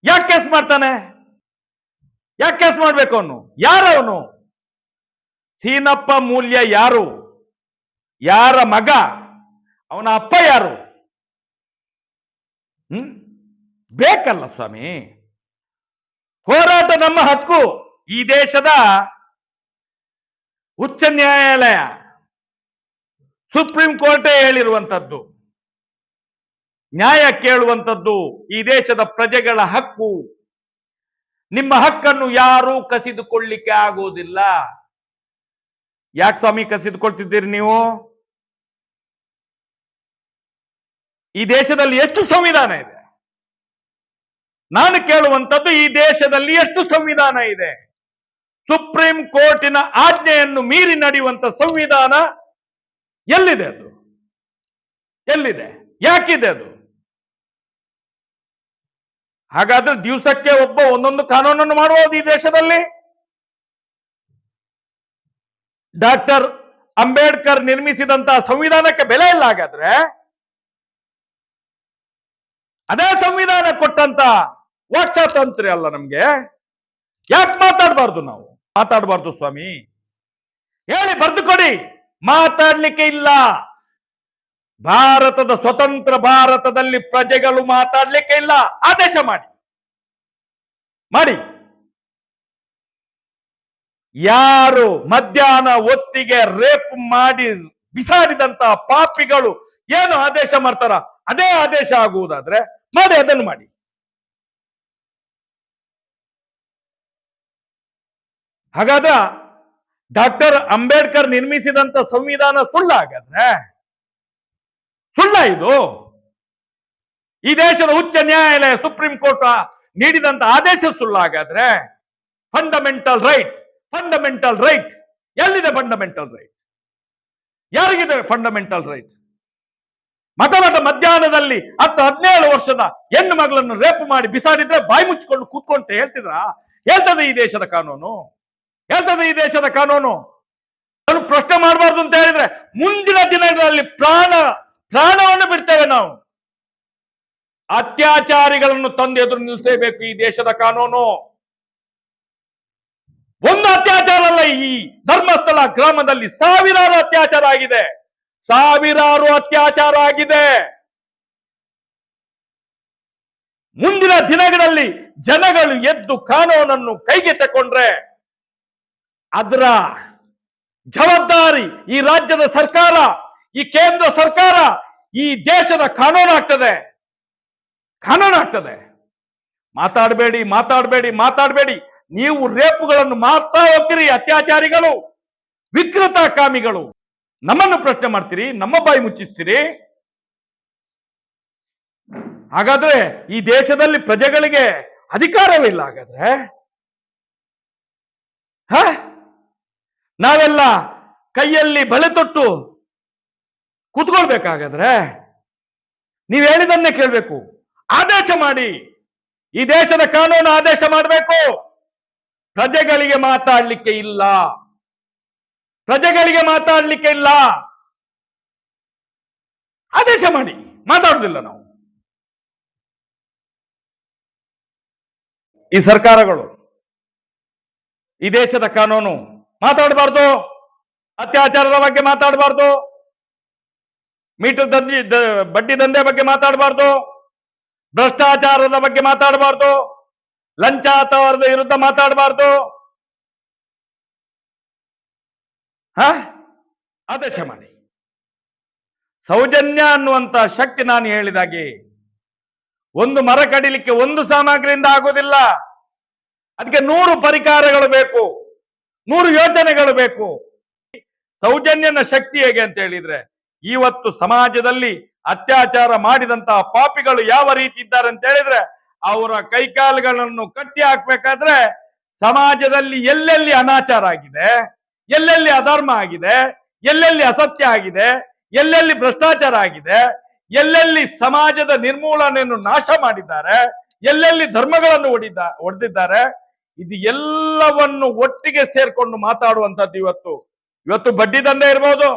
ಯಾಕೆ ಕೇಸ್ ಮಾಡ್ತಾನೆ? ಯಾಕೆ ಕೇಸ್ ಮಾಡ್ಬೇಕು? ಅವನು ಯಾರವನು? ಸೀನಪ್ಪ ಮೂಲ್ಯ ಯಾರು? ಯಾರ ಮಗ? ಅವನ ಅಪ್ಪ ಯಾರು? ಬೇಕಲ್ಲ ಸ್ವಾಮಿ. ಹೋರಾಟ ನಮ್ಮ ಹಕ್ಕು. ಈ ದೇಶದ ಉಚ್ಚ ನ್ಯಾಯಾಲಯ, ಸುಪ್ರೀಂ ಕೋರ್ಟೇ ಹೇಳಿರುವಂತದ್ದು, ನ್ಯಾಯ ಕೇಳುವಂಥದ್ದು ಈ ದೇಶದ ಪ್ರಜೆಗಳ ಹಕ್ಕು. ನಿಮ್ಮ ಹಕ್ಕನ್ನು ಯಾರೂ ಕಸಿದುಕೊಳ್ಳಿಕ್ಕೆ ಆಗುವುದಿಲ್ಲ. ಯಾಕೆ ಸ್ವಾಮಿ ಕಸಿದುಕೊಳ್ತಿದ್ದೀರಿ ನೀವು? ಈ ದೇಶದಲ್ಲಿ ಎಷ್ಟು ಸಂವಿಧಾನ ಇದೆ? ನಾನು ಕೇಳುವಂಥದ್ದು, ಈ ದೇಶದಲ್ಲಿ ಎಷ್ಟು ಸಂವಿಧಾನ ಇದೆ? ಸುಪ್ರೀಂ ಕೋರ್ಟಿನ ಆಜ್ಞೆಯನ್ನು ಮೀರಿ ನಡೆಯುವಂತ ಸಂವಿಧಾನ ಎಲ್ಲಿದೆ? ಅದು ಎಲ್ಲಿದೆ? ಯಾಕಿದೆ ಅದು? ಹಾಗಾದ್ರೆ ದಿವಸಕ್ಕೆ ಒಬ್ಬ ಒಂದೊಂದು ಕಾನೂನನ್ನು ಮಾಡುವುದು ಈ ದೇಶದಲ್ಲಿ? ಡಾಕ್ಟರ್ ಅಂಬೇಡ್ಕರ್ ನಿರ್ಮಿಸಿದಂತಹ ಸಂವಿಧಾನಕ್ಕೆ ಬೆಲೆ ಇಲ್ಲ. ಹಾಗಾದ್ರೆ ಅದೇ ಸಂವಿಧಾನ ಕೊಟ್ಟಂತ ವಾಕ್ಸ್ವಾತಂತ್ರ್ಯ ಅಲ್ಲ ನಮ್ಗೆ? ಯಾಕೆ ಮಾತಾಡಬಾರ್ದು? ನಾವು ಮಾತಾಡಬಾರ್ದು ಸ್ವಾಮಿ? ಹೇಳಿ, ಬರ್ದು ಕೊಡಿ. ಮಾತಾಡ್ಲಿಕ್ಕೆ ಇಲ್ಲ. ಭಾರತದ ಸ್ವತಂತ್ರ ಭಾರತದಲ್ಲಿ ಪ್ರಜೆಗಳು ಮಾತಾಡ್ಲಿಕ್ಕೆ ಇಲ್ಲ. ಆದೇಶ ಮಾಡಿ. ಯಾರು ಮಧ್ಯಾಹ್ನ ಹೊತ್ತಿಗೆ ರೇಪ್ ಮಾಡಿ ಬಿಸಾಡಿದಂತ ಪಾಪಿಗಳು ಏನು ಆದೇಶ ಮಾಡ್ತಾರ, ಅದೇ ಆದೇಶ ಆಗುವುದಾದ್ರೆ ಮಾಡಿ, ಅದನ್ನು ಮಾಡಿ. ಹಾಗಾದ್ರೆ ಡಾಕ್ಟರ್ ಅಂಬೇಡ್ಕರ್ ನಿರ್ಮಿಸಿದಂತ ಸಂವಿಧಾನ ಸುಳ್ಳ? ಹಾಗಾದ್ರೆ ಸುಳ್ಳ ಇದು? ಈ ದೇಶದ ಉಚ್ಚ ನ್ಯಾಯಾಲಯ, ಸುಪ್ರೀಂ ಕೋರ್ಟ್ ನೀಡಿದಂತ ಆದೇಶ ಸುಳ್ಳ? ಹಾಗಾದ್ರೆ ಫಂಡಮೆಂಟಲ್ ರೈಟ್ ಎಲ್ಲಿದೆ ಫಂಡಮೆಂಟಲ್ ರೈಟ್? ಯಾರಿಗಿದೆ ಫಂಡಮೆಂಟಲ್ ರೈಟ್? ಮಠ ಮಧ್ಯಾಹ್ನದಲ್ಲಿ 10-17 ವರ್ಷದ ಹೆಣ್ಣು ಮಗಳನ್ನು ರೇಪ್ ಮಾಡಿ ಬಿಸಾಡಿದ್ರೆ ಬಾಯಿ ಮುಚ್ಚಿಕೊಂಡು ಕೂತ್ಕೊಂತ ಹೇಳ್ತದೆ ಈ ದೇಶದ ಕಾನೂನು? ಹೇಳ್ತದೆ ಈ ದೇಶದ ಕಾನೂನು? ನಾನು ಪ್ರಶ್ನೆ ಮಾಡಬಾರ್ದು ಅಂತ ಹೇಳಿದ್ರೆ ಮುಂದಿನ ದಿನಗಳಲ್ಲಿ ಪ್ರಾಣವನ್ನು ಬಿಡ್ತೇವೆ ನಾವು. ಅತ್ಯಾಚಾರಿಗಳನ್ನು ತಂದು ಎದುರು ನಿಲ್ಲಿಸಬೇಕು ಈ ದೇಶದ ಕಾನೂನು. ಒಂದು ಅತ್ಯಾಚಾರ ಅಲ್ಲ, ಈ ಧರ್ಮಸ್ಥಳ ಗ್ರಾಮದಲ್ಲಿ ಸಾವಿರಾರು ಅತ್ಯಾಚಾರ ಆಗಿದೆ. ಸಾವಿರಾರು ಅತ್ಯಾಚಾರ ಆಗಿದೆ. ಮುಂದಿನ ದಿನಗಳಲ್ಲಿ ಜನಗಳು ಎದ್ದು ಕಾನೂನನ್ನು ಕೈಗೆ ತಕೊಂಡ್ರೆ ಅದರ ಜವಾಬ್ದಾರಿ ಈ ರಾಜ್ಯದ ಸರ್ಕಾರ, ಈ ಕೇಂದ್ರ ಸರ್ಕಾರ, ಈ ದೇಶದ ಕಾನೂನಾಗ್ತದೆ. ಮಾತಾಡಬೇಡಿ. ನೀವು ರೇಪುಗಳನ್ನು ಮಾಡ್ತಾ ಹೋಗ್ತೀರಿ, ಅತ್ಯಾಚಾರಿಗಳು, ವಿಕೃತ ಕಾಮಿಗಳು. ನಮ್ಮನ್ನು ಪ್ರಶ್ನೆ ಮಾಡ್ತೀರಿ, ನಮ್ಮ ಬಾಯಿ ಮುಚ್ಚಿಸ್ತೀರಿ. ಹಾಗಾದ್ರೆ ಈ ದೇಶದಲ್ಲಿ ಪ್ರಜೆಗಳಿಗೆ ಅಧಿಕಾರವಿಲ್ಲ? ಹಾಗಾದ್ರೆ ನಾವೆಲ್ಲ ಕೈಯಲ್ಲಿ ಬಳೆ ತೊಟ್ಟು ಕೂತ್ಕೊಳ್ಬೇಕಾಗಾದ್ರೆ? ನೀವು ಹೇಳಿದನ್ನೇ ಕೇಳಬೇಕು. ಆದೇಶ ಮಾಡಿ, ಈ ದೇಶದ ಕಾನೂನು ಆದೇಶ ಮಾಡಬೇಕು. ಪ್ರಜೆಗಳಿಗೆ ಮಾತಾಡ್ಲಿಕ್ಕೆ ಇಲ್ಲ. ಆದೇಶ ಮಾಡಿ. ಮಾತಾಡುದಿಲ್ಲ ನಾವು. ಈ ಸರ್ಕಾರಗಳು, ಈ ದೇಶದ ಕಾನೂನು ಮಾತಾಡಬಾರ್ದು. ಅತ್ಯಾಚಾರದ ಬಗ್ಗೆ ಮಾತಾಡಬಾರ್ದು, ಮೀಟರ್ ಬಡ್ಡಿ ದಂಧೆ ಬಗ್ಗೆ ಮಾತಾಡಬಾರ್ದು, ಭ್ರಷ್ಟಾಚಾರದ ಬಗ್ಗೆ ಮಾತಾಡಬಾರ್ದು, ಲಂಚಾಚಾರದ ವಿರುದ್ಧ ಮಾತಾಡಬಾರ್ದು. ಆದೇಶ ಮಾಡಿ. ಸೌಜನ್ಯ ಅನ್ನುವಂತ ಶಕ್ತಿ ನಾನು ಹೇಳಿದಾಗೆ ಒಂದು ಮರ ಕಡಿಲಿಕ್ಕೆ ಒಂದು ಸಾಮಗ್ರಿಯಿಂದ ಆಗೋದಿಲ್ಲ. ಅದಕ್ಕೆ 100 ಪರಿಕಾರಗಳು ಬೇಕು, 100 ಯೋಚನೆಗಳು ಬೇಕು. ಸೌಜನ್ಯನ ಶಕ್ತಿ ಹೇಗೆ ಅಂತ ಹೇಳಿದ್ರೆ, ಇವತ್ತು ಸಮಾಜದಲ್ಲಿ ಅತ್ಯಾಚಾರ ಮಾಡಿದಂತಹ ಪಾಪಿಗಳು ಯಾವ ರೀತಿ ಇದ್ದಾರೆ ಅಂತ ಹೇಳಿದ್ರೆ, ಅವರ ಕೈಕಾಲುಗಳನ್ನು ಕಟ್ಟಿ ಹಾಕ್ಬೇಕಾದ್ರೆ ಸಮಾಜದಲ್ಲಿ ಎಲ್ಲೆಲ್ಲಿ ಅನಾಚಾರ ಆಗಿದೆ, ಎಲ್ಲೆಲ್ಲಿ ಅಧರ್ಮ ಆಗಿದೆ, ಎಲ್ಲೆಲ್ಲಿ ಅಸತ್ಯ ಆಗಿದೆ, ಎಲ್ಲೆಲ್ಲಿ ಭ್ರಷ್ಟಾಚಾರ ಆಗಿದೆ, ಎಲ್ಲೆಲ್ಲಿ ಸಮಾಜದ ನಿರ್ಮೂಲನೆಯನ್ನು ನಾಶ ಮಾಡಿದ್ದಾರೆ, ಎಲ್ಲೆಲ್ಲಿ ಧರ್ಮಗಳನ್ನು ಒಡೆದಿದ್ದಾರೆ, ಇದು ಎಲ್ಲವನ್ನು ಒಟ್ಟಿಗೆ ಸೇರ್ಕೊಂಡು ಮಾತಾಡುವಂತದ್ದು ಇವತ್ತು ಬಡ್ಡಿ ದಂಧೆ ಇರ್ಬೋದು.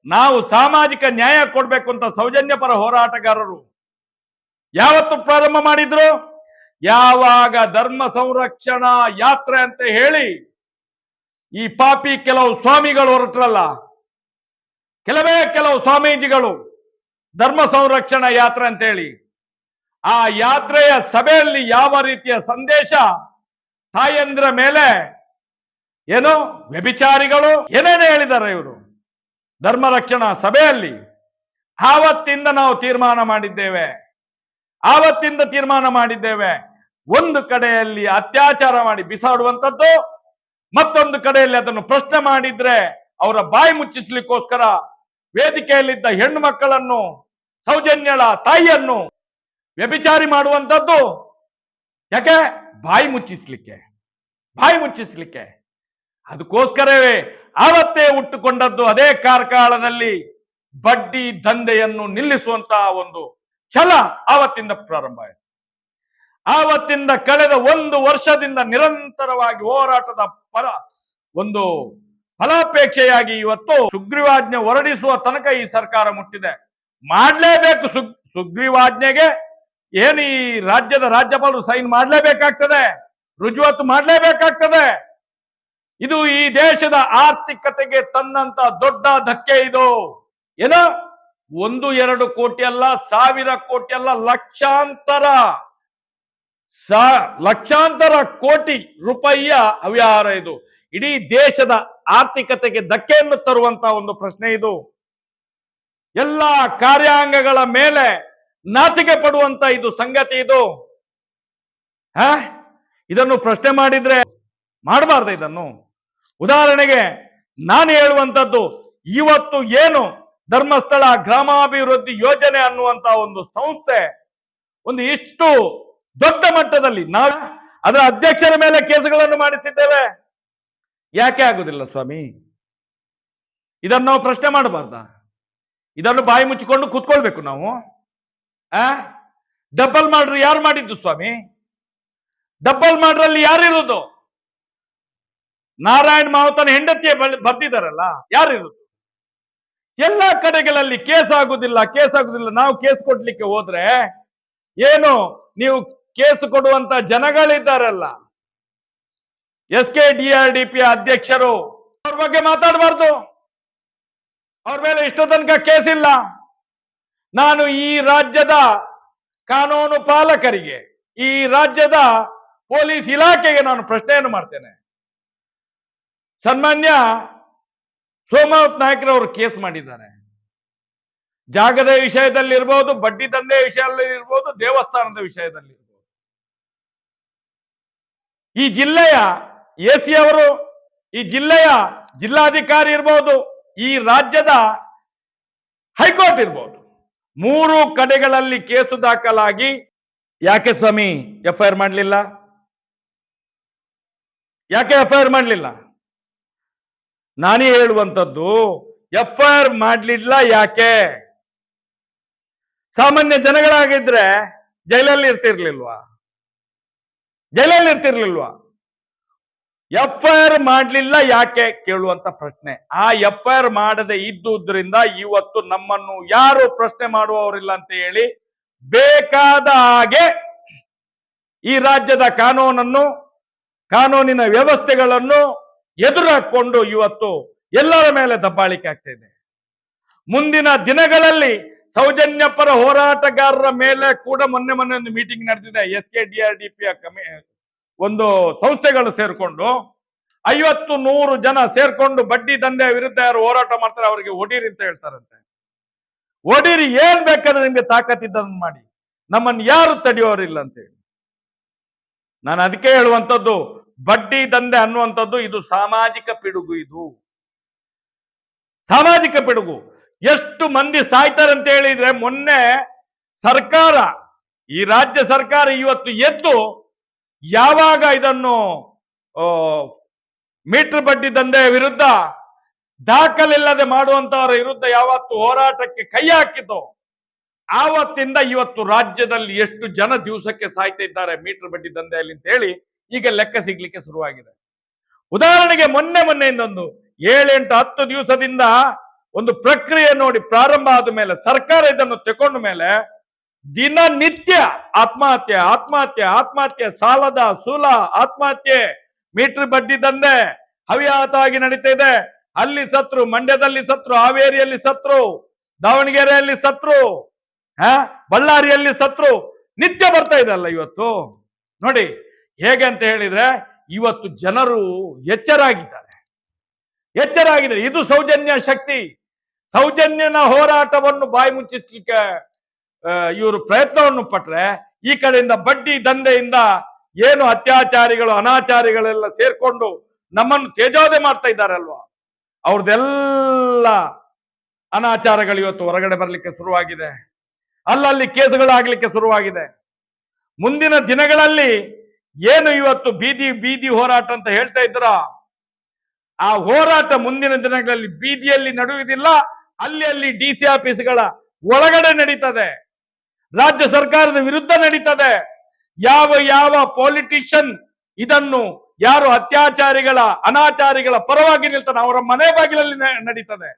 ನಾವು ಸಾಮಾಜಿಕ ನ್ಯಾಯ ಕೊಡ್ಬೇಕು ಅಂತ ಸೌಜನ್ಯ ಪರ ಹೋರಾಟಗಾರರು ಯಾವತ್ತು ಪ್ರಾರಂಭ ಮಾಡಿದ್ರು? ಯಾವಾಗ ಧರ್ಮ ಸಂರಕ್ಷಣಾ ಯಾತ್ರೆ ಅಂತ ಹೇಳಿ ಈ ಪಾಪಿ ಕೆಲವು ಸ್ವಾಮಿಗಳು ಹೊರಟ್ರಲ್ಲ, ಕೆಲವು ಸ್ವಾಮೀಜಿಗಳು ಧರ್ಮ ಸಂರಕ್ಷಣಾ ಯಾತ್ರೆ ಅಂತ ಹೇಳಿ, ಆ ಯಾತ್ರೆಯ ಸಭೆಯಲ್ಲಿ ಯಾವ ರೀತಿಯ ಸಂದೇಶ ತಾಯಂದ್ರ ಮೇಲೆ ಏನು ವ್ಯಭಿಚಾರಿಗಳು ಏನೇನು ಹೇಳಿದ್ದಾರೆ ಇವರು ಧರ್ಮ ರಕ್ಷಣಾ ಸಭೆಯಲ್ಲಿ. ಆವತ್ತಿಂದ ನಾವು ತೀರ್ಮಾನ ಮಾಡಿದ್ದೇವೆ, ಒಂದು ಕಡೆಯಲ್ಲಿ ಅತ್ಯಾಚಾರ ಮಾಡಿ ಬಿಸಾಡುವಂಥದ್ದು, ಮತ್ತೊಂದು ಕಡೆಯಲ್ಲಿ ಅದನ್ನು ಪ್ರಶ್ನೆ ಮಾಡಿದ್ರೆ ಅವರ ಬಾಯಿ ಮುಚ್ಚಿಸ್ಲಿಕ್ಕೋಸ್ಕರ ವೇದಿಕೆಯಲ್ಲಿದ್ದ ಹೆಣ್ಣು ಮಕ್ಕಳನ್ನು, ಸೌಜನ್ಯಳ ತಾಯಿಯನ್ನು ವ್ಯಭಿಚಾರಿ ಮಾಡುವಂಥದ್ದು. ಯಾಕೆ? ಬಾಯಿ ಮುಚ್ಚಿಸ್ಲಿಕ್ಕೆ. ಅದಕ್ಕೋಸ್ಕರವೇ ಆವತ್ತೇ ಹುಟ್ಟುಕೊಂಡದ್ದು ಅದೇ ಕಾರ್ಕಾಳದಲ್ಲಿ ಬಡ್ಡಿ ದಂಧೆಯನ್ನು ನಿಲ್ಲಿಸುವಂತಹ ಒಂದು ಛಲ ಆವತ್ತಿಂದ ಪ್ರಾರಂಭ ಆಯಿತು. ಆವತ್ತಿಂದ ಕಳೆದ 1 ವರ್ಷದಿಂದ ನಿರಂತರವಾಗಿ ಹೋರಾಟದ ಒಂದು ಫಲಾಪೇಕ್ಷೆಯಾಗಿ ಇವತ್ತು ಸುಗ್ರೀವಾಜ್ಞೆ ಹೊರಡಿಸುವ ತನಕ ಈ ಸರ್ಕಾರ ಮುಟ್ಟಿದೆ. ಮಾಡಲೇಬೇಕು. ಸುಗ್ರೀವಾಜ್ಞೆಗೆ ಏನು ಈ ರಾಜ್ಯದ ರಾಜ್ಯಪಾಲರು ಸೈನ್ ಮಾಡಲೇಬೇಕಾಗ್ತದೆ, ರುಜುವಾತು ಮಾಡಲೇಬೇಕಾಗ್ತದೆ. ಇದು ಈ ದೇಶದ ಆರ್ಥಿಕತೆಗೆ ತನ್ನಂತ ದೊಡ್ಡ ಧಕ್ಕೆ. ಇದು ಏನೋ 1-2 ಕೋಟಿ ಅಲ್ಲ, 1000 ಕೋಟಿ ಅಲ್ಲ, ಲಕ್ಷಾಂತರ ಕೋಟಿ ರೂಪಾಯಿಯ ಅವ್ಯವಹಾರ ಇದು. ಇಡೀ ದೇಶದ ಆರ್ಥಿಕತೆಗೆ ಧಕ್ಕೆಯನ್ನು ತರುವಂತಹ ಒಂದು ಪ್ರಶ್ನೆ ಇದು. ಎಲ್ಲ ಕಾರ್ಯಾಂಗಗಳ ಮೇಲೆ ನಾಚಿಕೆ ಪಡುವಂತ ಇದು ಸಂಗತಿ ಇದು. ಇದನ್ನು ಪ್ರಶ್ನೆ ಮಾಡಿದ್ರೆ ಮಾಡಬಾರ್ದು ಇದನ್ನು. ಉದಾಹರಣೆಗೆ ನಾನು ಹೇಳುವಂತದ್ದು, ಇವತ್ತು ಏನು ಧರ್ಮಸ್ಥಳ ಗ್ರಾಮಾಭಿವೃದ್ಧಿ ಯೋಜನೆ ಅನ್ನುವಂತ ಒಂದು ಸಂಸ್ಥೆ ಒಂದು ಇಷ್ಟು ದೊಡ್ಡ ಮಟ್ಟದಲ್ಲಿ ಅದರ ಅಧ್ಯಕ್ಷರ ಮೇಲೆ ಕೇಸುಗಳನ್ನು ಮಾಡಿಸಿದ್ದೇವೆ. ಯಾಕೆ ಆಗುದಿಲ್ಲ ಸ್ವಾಮಿ? ಇದನ್ನು ನಾವು ಪ್ರಶ್ನೆ ಮಾಡಬಾರ್ದಾ? ಇದನ್ನು ಬಾಯಿ ಮುಚ್ಚಿಕೊಂಡು ಕೂತ್ಕೊಳ್ಬೇಕು ನಾವು? ಡಬಲ್ ಮಾಡ್ರಿ ಯಾರು ಮಾಡಿದ್ದು ಸ್ವಾಮಿ? ಡಬಲ್ ಮಾಡ್ರಲ್ಲಿ ಯಾರಿರುವುದು? ನಾರಾಯಣ್ ಮಾವುತನ ಹೆಂಡತಿಯ ಬರ್ದಿದ್ದಾರಲ್ಲ, ಯಾರಿರುವುದು? ಎಲ್ಲ ಕಡೆಗಳಲ್ಲಿ ಕೇಸ್ ಆಗುದಿಲ್ಲ, ಕೇಸ್ ಆಗುದಿಲ್ಲ. ನಾವು ಕೇಸ್ ಕೊಡ್ಲಿಕ್ಕೆ ಹೋದ್ರೆ ಏನು, ನೀವು ಕೇಸ್ ಕೊಡುವಂತ ಜನಗಳಿದ್ದಾರಲ್ಲ, SKDRDP ಅಧ್ಯಕ್ಷರು, ಅವ್ರ ಬಗ್ಗೆ ಮಾತಾಡಬಾರ್ದು. ಅವ್ರ ಮೇಲೆ ಇಷ್ಟ ತನಕ ಕೇಸ್ ಇಲ್ಲ. ನಾನು ಈ ರಾಜ್ಯದ ಕಾನೂನು ಪಾಲಕರಿಗೆ, ಈ ರಾಜ್ಯದ ಪೊಲೀಸ್ ಇಲಾಖೆಗೆ ನಾನು ಪ್ರಶ್ನೆಯನ್ನು ಮಾಡ್ತೇನೆ. ಸನ್ಮಾನ್ಯ ಸೋಮನಾಥ್ ನಾಯ್ಕರವರು ಕೇಸ್ ಮಾಡಿದ್ದಾರೆ. ಜಾಗದ ವಿಷಯದಲ್ಲಿ ಇರ್ಬೋದು, ಬಡ್ಡಿ ದಂಧೆ ವಿಷಯದಲ್ಲಿ ಇರ್ಬೋದು, ದೇವಸ್ಥಾನದ ವಿಷಯದಲ್ಲಿ ಇರ್ಬೋದು. ಈ ಜಿಲ್ಲೆಯ AC ಅವರು, ಈ ಜಿಲ್ಲೆಯ ಜಿಲ್ಲಾಧಿಕಾರಿ ಇರ್ಬೋದು, ಈ ರಾಜ್ಯದ ಹೈಕೋರ್ಟ್ ಇರ್ಬೋದು, 3 ಕಡೆಗಳಲ್ಲಿ ಕೇಸು ದಾಖಲಾಗಿ ಯಾಕೆ ಸ್ವಾಮಿ FIR ಮಾಡಲಿಲ್ಲ? ಯಾಕೆ FIR ಮಾಡಲಿಲ್ಲ? ನಾನೇ ಹೇಳುವಂಥದ್ದು, FIR ಮಾಡಲಿಲ್ಲ ಯಾಕೆ? ಸಾಮಾನ್ಯ ಜನಗಳಾಗಿದ್ರೆ ಜೈಲಲ್ಲಿ ಇರ್ತಿರ್ಲಿಲ್ವಾ? FIR ಮಾಡಲಿಲ್ಲ ಯಾಕೆ ಕೇಳುವಂತ ಪ್ರಶ್ನೆ. ಆ FIR ಮಾಡದೆ ಇದ್ದುದರಿಂದ ಇವತ್ತು ನಮ್ಮನ್ನು ಯಾರು ಪ್ರಶ್ನೆ ಮಾಡುವವರಿಲ್ಲ ಅಂತ ಹೇಳಿ ಬೇಕಾದ ಹಾಗೆ ಈ ರಾಜ್ಯದ ಕಾನೂನಿನ ವ್ಯವಸ್ಥೆಗಳನ್ನು ಎದುರಾಕೊಂಡು ಇವತ್ತು ಎಲ್ಲರ ಮೇಲೆ ದಬ್ಬಾಳಿಕೆ ಆಗ್ತಾ ಇದೆ. ಮುಂದಿನ ದಿನಗಳಲ್ಲಿ ಸೌಜನ್ಯ ಪರ ಹೋರಾಟಗಾರರ ಮೇಲೆ ಕೂಡ ಮೊನ್ನೆ ಒಂದು ಮೀಟಿಂಗ್ ನಡೆದಿದೆ. SKDRDP ಒಂದು ಸಂಸ್ಥೆಗಳು ಸೇರ್ಕೊಂಡು 50-100 ಜನ ಸೇರ್ಕೊಂಡು ಬಡ್ಡಿ ದಂಧೆ ವಿರುದ್ಧ ಯಾರು ಹೋರಾಟ ಮಾಡ್ತಾರೆ ಅವರಿಗೆ ಒಡೀರಿ ಅಂತ ಹೇಳ್ತಾರಂತೆ. ಒಡೀರಿ, ಏನ್ ಬೇಕಾದ್ರೆ ನಿಮ್ಗೆ ತಾಕತ್ತಿದ್ದನ್ನು ಮಾಡಿ, ನಮ್ಮನ್ನು ಯಾರು ತಡೆಯೋರಿಲ್ಲ ಅಂತ ಹೇಳಿ. ನಾನು ಅದಕ್ಕೆ ಹೇಳುವಂಥದ್ದು, ಬಡ್ಡಿ ದಂಧೆ ಅನ್ನುವಂಥದ್ದು ಇದು ಸಾಮಾಜಿಕ ಪಿಡುಗು. ಇದು ಸಾಮಾಜಿಕ ಪಿಡುಗು. ಎಷ್ಟು ಮಂದಿ ಸಾಯ್ತಾರೆ ಅಂತ ಹೇಳಿದ್ರೆ, ಮೊನ್ನೆ ಸರ್ಕಾರ, ಈ ರಾಜ್ಯ ಸರ್ಕಾರ ಇವತ್ತು ಎದ್ದು ಯಾವಾಗ ಇದನ್ನು ಮೀಟರ್ ಬಡ್ಡಿ ದಂಧೆಯ ವಿರುದ್ಧ ದಾಖಲಿಲ್ಲದೆ ಮಾಡುವಂತವರ ವಿರುದ್ಧ ಯಾವತ್ತು ಹೋರಾಟಕ್ಕೆ ಕೈ ಹಾಕಿತು, ಆವತ್ತಿಂದ ಇವತ್ತು ರಾಜ್ಯದಲ್ಲಿ ಎಷ್ಟು ಜನ ದಿವಸಕ್ಕೆ ಸಾಯ್ತಾ ಇದ್ದಾರೆ ಮೀಟರ್ ಬಡ್ಡಿ ದಂಧೆಯಲ್ಲಿ ಅಂತ ಹೇಳಿ ಈಗ ಲೆಕ್ಕ ಸಿಗ್ಲಿಕ್ಕೆ ಶುರುವಾಗಿದೆ. ಉದಾಹರಣೆಗೆ ಮೊನ್ನೆಯಿಂದೊಂದು 7-8-10 ದಿವಸದಿಂದ ಒಂದು ಪ್ರಕ್ರಿಯೆ ನೋಡಿ ಪ್ರಾರಂಭ ಆದ ಮೇಲೆ, ಸರ್ಕಾರ ಇದನ್ನು ತಗೊಂಡ ಮೇಲೆ ದಿನನಿತ್ಯ ಆತ್ಮಹತ್ಯೆ, ಸಾಲದ ಸೂಲ ಆತ್ಮಹತ್ಯೆ, ಮೀಟರ್ ಬಡ್ಡಿ ದಂಧೆ ಹವ್ಯಾಹತವಾಗಿ ನಡೀತಾ ಇದೆ. ಅಲ್ಲಿ ಸತ್ರು, ಮಂಡ್ಯದಲ್ಲಿ ಸತ್ರು, ಹಾವೇರಿಯಲ್ಲಿ ಸತ್ರು, ದಾವಣಗೆರೆಯಲ್ಲಿ ಸತ್ರು, ಬಳ್ಳಾರಿಯಲ್ಲಿ ಸತ್ರು, ನಿತ್ಯ ಬರ್ತಾ ಇದೆಲ್ಲ ಇವತ್ತು. ನೋಡಿ ಹೇಗೆ ಅಂತ ಹೇಳಿದ್ರೆ, ಇವತ್ತು ಜನರು ಎಚ್ಚರಾಗಿದ್ದಾರೆ. ಇದು ಸೌಜನ್ಯ ಶಕ್ತಿ. ಸೌಜನ್ಯನ ಹೋರಾಟವನ್ನು ಬಾಯಿ ಮುಚ್ಚಿಸ್ಲಿಕ್ಕೆ ಇವರು ಪ್ರಯತ್ನವನ್ನು ಪಟ್ರೆ, ಈ ಕಡೆಯಿಂದ ಬಡ್ಡಿ ದಂಧೆಯಿಂದ ಏನು ಅತ್ಯಾಚಾರಿಗಳು ಅನಾಚಾರಿಗಳೆಲ್ಲ ಸೇರ್ಕೊಂಡು ನಮ್ಮನ್ನು ತೇಜೋದೆ ಮಾಡ್ತಾ ಇದ್ದಾರಲ್ವಾ, ಅವ್ರದೆಲ್ಲ ಅನಾಚಾರಗಳು ಇವತ್ತು ಹೊರಗಡೆ ಬರ್ಲಿಕ್ಕೆ ಶುರುವಾಗಿದೆ. ಅಲ್ಲಲ್ಲಿ ಕೇಸುಗಳಾಗ್ಲಿಕ್ಕೆ ಶುರುವಾಗಿದೆ. ಮುಂದಿನ ದಿನಗಳಲ್ಲಿ ಏನು ಇವತ್ತು ಬೀದಿ ಹೋರಾಟ ಅಂತ ಹೇಳ್ತಾ ಇದ್ರ, ಆ ಹೋರಾಟ ಮುಂದಿನ ದಿನಗಳಲ್ಲಿ ಬೀದಿಯಲ್ಲಿ ನಡೆಯುವುದಿಲ್ಲ, ಅಲ್ಲಿ DC ಆಫೀಸ್ಗಳ ಒಳಗಡೆ ನಡೀತದೆ, ರಾಜ್ಯ ಸರ್ಕಾರದ ವಿರುದ್ಧ ನಡೀತದೆ. ಯಾವ ಪೊಲಿಟಿಷಿಯನ್ ಇದನ್ನು ಯಾರು ಅತ್ಯಾಚಾರಿಗಳ ಅನಾಚಾರಿಗಳ ಪರವಾಗಿ ನಿಲ್ತಾನೆ ಅವರ ಮನೆ ಬಾಗಿಲಲ್ಲಿ ನಡೀತದೆ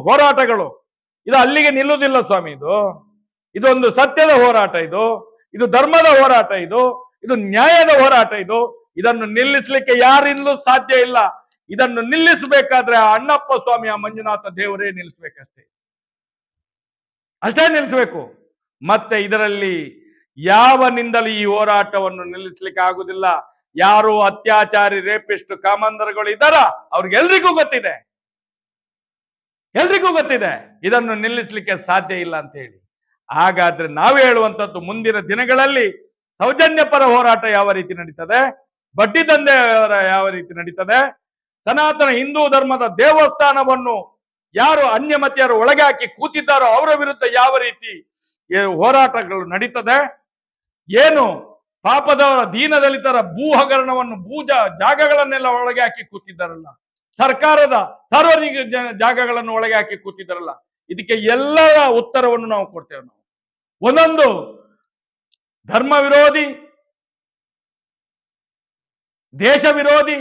ಹೋರಾಟಗಳು. ಇದು ಅಲ್ಲಿಗೆ ನಿಲ್ಲುವುದಿಲ್ಲ ಸ್ವಾಮಿ. ಇದೊಂದು ಸತ್ಯದ ಹೋರಾಟ, ಇದು ಧರ್ಮದ ಹೋರಾಟ, ಇದು ನ್ಯಾಯದ ಹೋರಾಟ. ಇದನ್ನು ನಿಲ್ಲಿಸಲಿಕ್ಕೆ ಯಾರಿಂದಲೂ ಸಾಧ್ಯ ಇಲ್ಲ. ಇದನ್ನು ನಿಲ್ಲಿಸಬೇಕಾದ್ರೆ ಅಣ್ಣಪ್ಪ ಸ್ವಾಮಿಯ ಮಂಜುನಾಥ ದೇವರೇ ನಿಲ್ಲಿಸಬೇಕಷ್ಟೇ, ಅಷ್ಟೇ ನಿಲ್ಲಿಸಬೇಕು. ಮತ್ತೆ ಇದರಲ್ಲಿ ಯಾವನಿಂದಲೂ ಈ ಹೋರಾಟವನ್ನು ನಿಲ್ಲಿಸಲಿಕ್ಕೆ ಆಗುದಿಲ್ಲ. ಯಾರು ಅತ್ಯಾಚಾರಿ ರೇಪಿಸ್ಟ್ ಕಾಮಂದರುಗಳು ಇದ್ದಾರ ಅವ್ರಿಗೆಲ್ರಿಗೂ ಗೊತ್ತಿದೆ ಇದನ್ನು ನಿಲ್ಲಿಸಲಿಕ್ಕೆ ಸಾಧ್ಯ ಇಲ್ಲ ಅಂತ ಹೇಳಿ. ಹಾಗಾದ್ರೆ ನಾವು ಹೇಳುವಂತದ್ದು, ಮುಂದಿನ ದಿನಗಳಲ್ಲಿ ಸೌಜನ್ಯ ಪರ ಹೋರಾಟ ಯಾವ ರೀತಿ ನಡೀತದೆ, ಬಡ್ಡಿ ದಂಧೆ ಯಾವ ರೀತಿ ನಡೀತದೆ, ಸನಾತನ ಹಿಂದೂ ಧರ್ಮದ ದೇವಸ್ಥಾನವನ್ನು ಯಾರು ಅನ್ಯಮತಿಯರು ಒಳಗೆ ಹಾಕಿ ಕೂತಿದ್ದಾರೋ ಅವರ ವಿರುದ್ಧ ಯಾವ ರೀತಿ ಹೋರಾಟಗಳು ನಡೀತದೆ, ಏನು ಪಾಪದವರ ದೀನದಲಿತರ ಭೂ ಹಗರಣವನ್ನು ಜಾಗಗಳನ್ನೆಲ್ಲ ಒಳಗೆ ಹಾಕಿ ಕೂತಿದ್ದಾರಲ್ಲ, ಸರ್ಕಾರದ ಸಾರ್ವಜನಿಕ ಜಾಗಗಳನ್ನು ಒಳಗೆ ಹಾಕಿ ಕೂತಿದ್ದಾರಲ್ಲ, ಇದಕ್ಕೆ ಎಲ್ಲರ ಉತ್ತರವನ್ನು ನಾವು ಕೊಡ್ತೇವೆ. ನಾವು ಒಂದೊಂದು ಧರ್ಮ ವಿರೋಧಿ, ದೇಶ ವಿರೋಧಿ,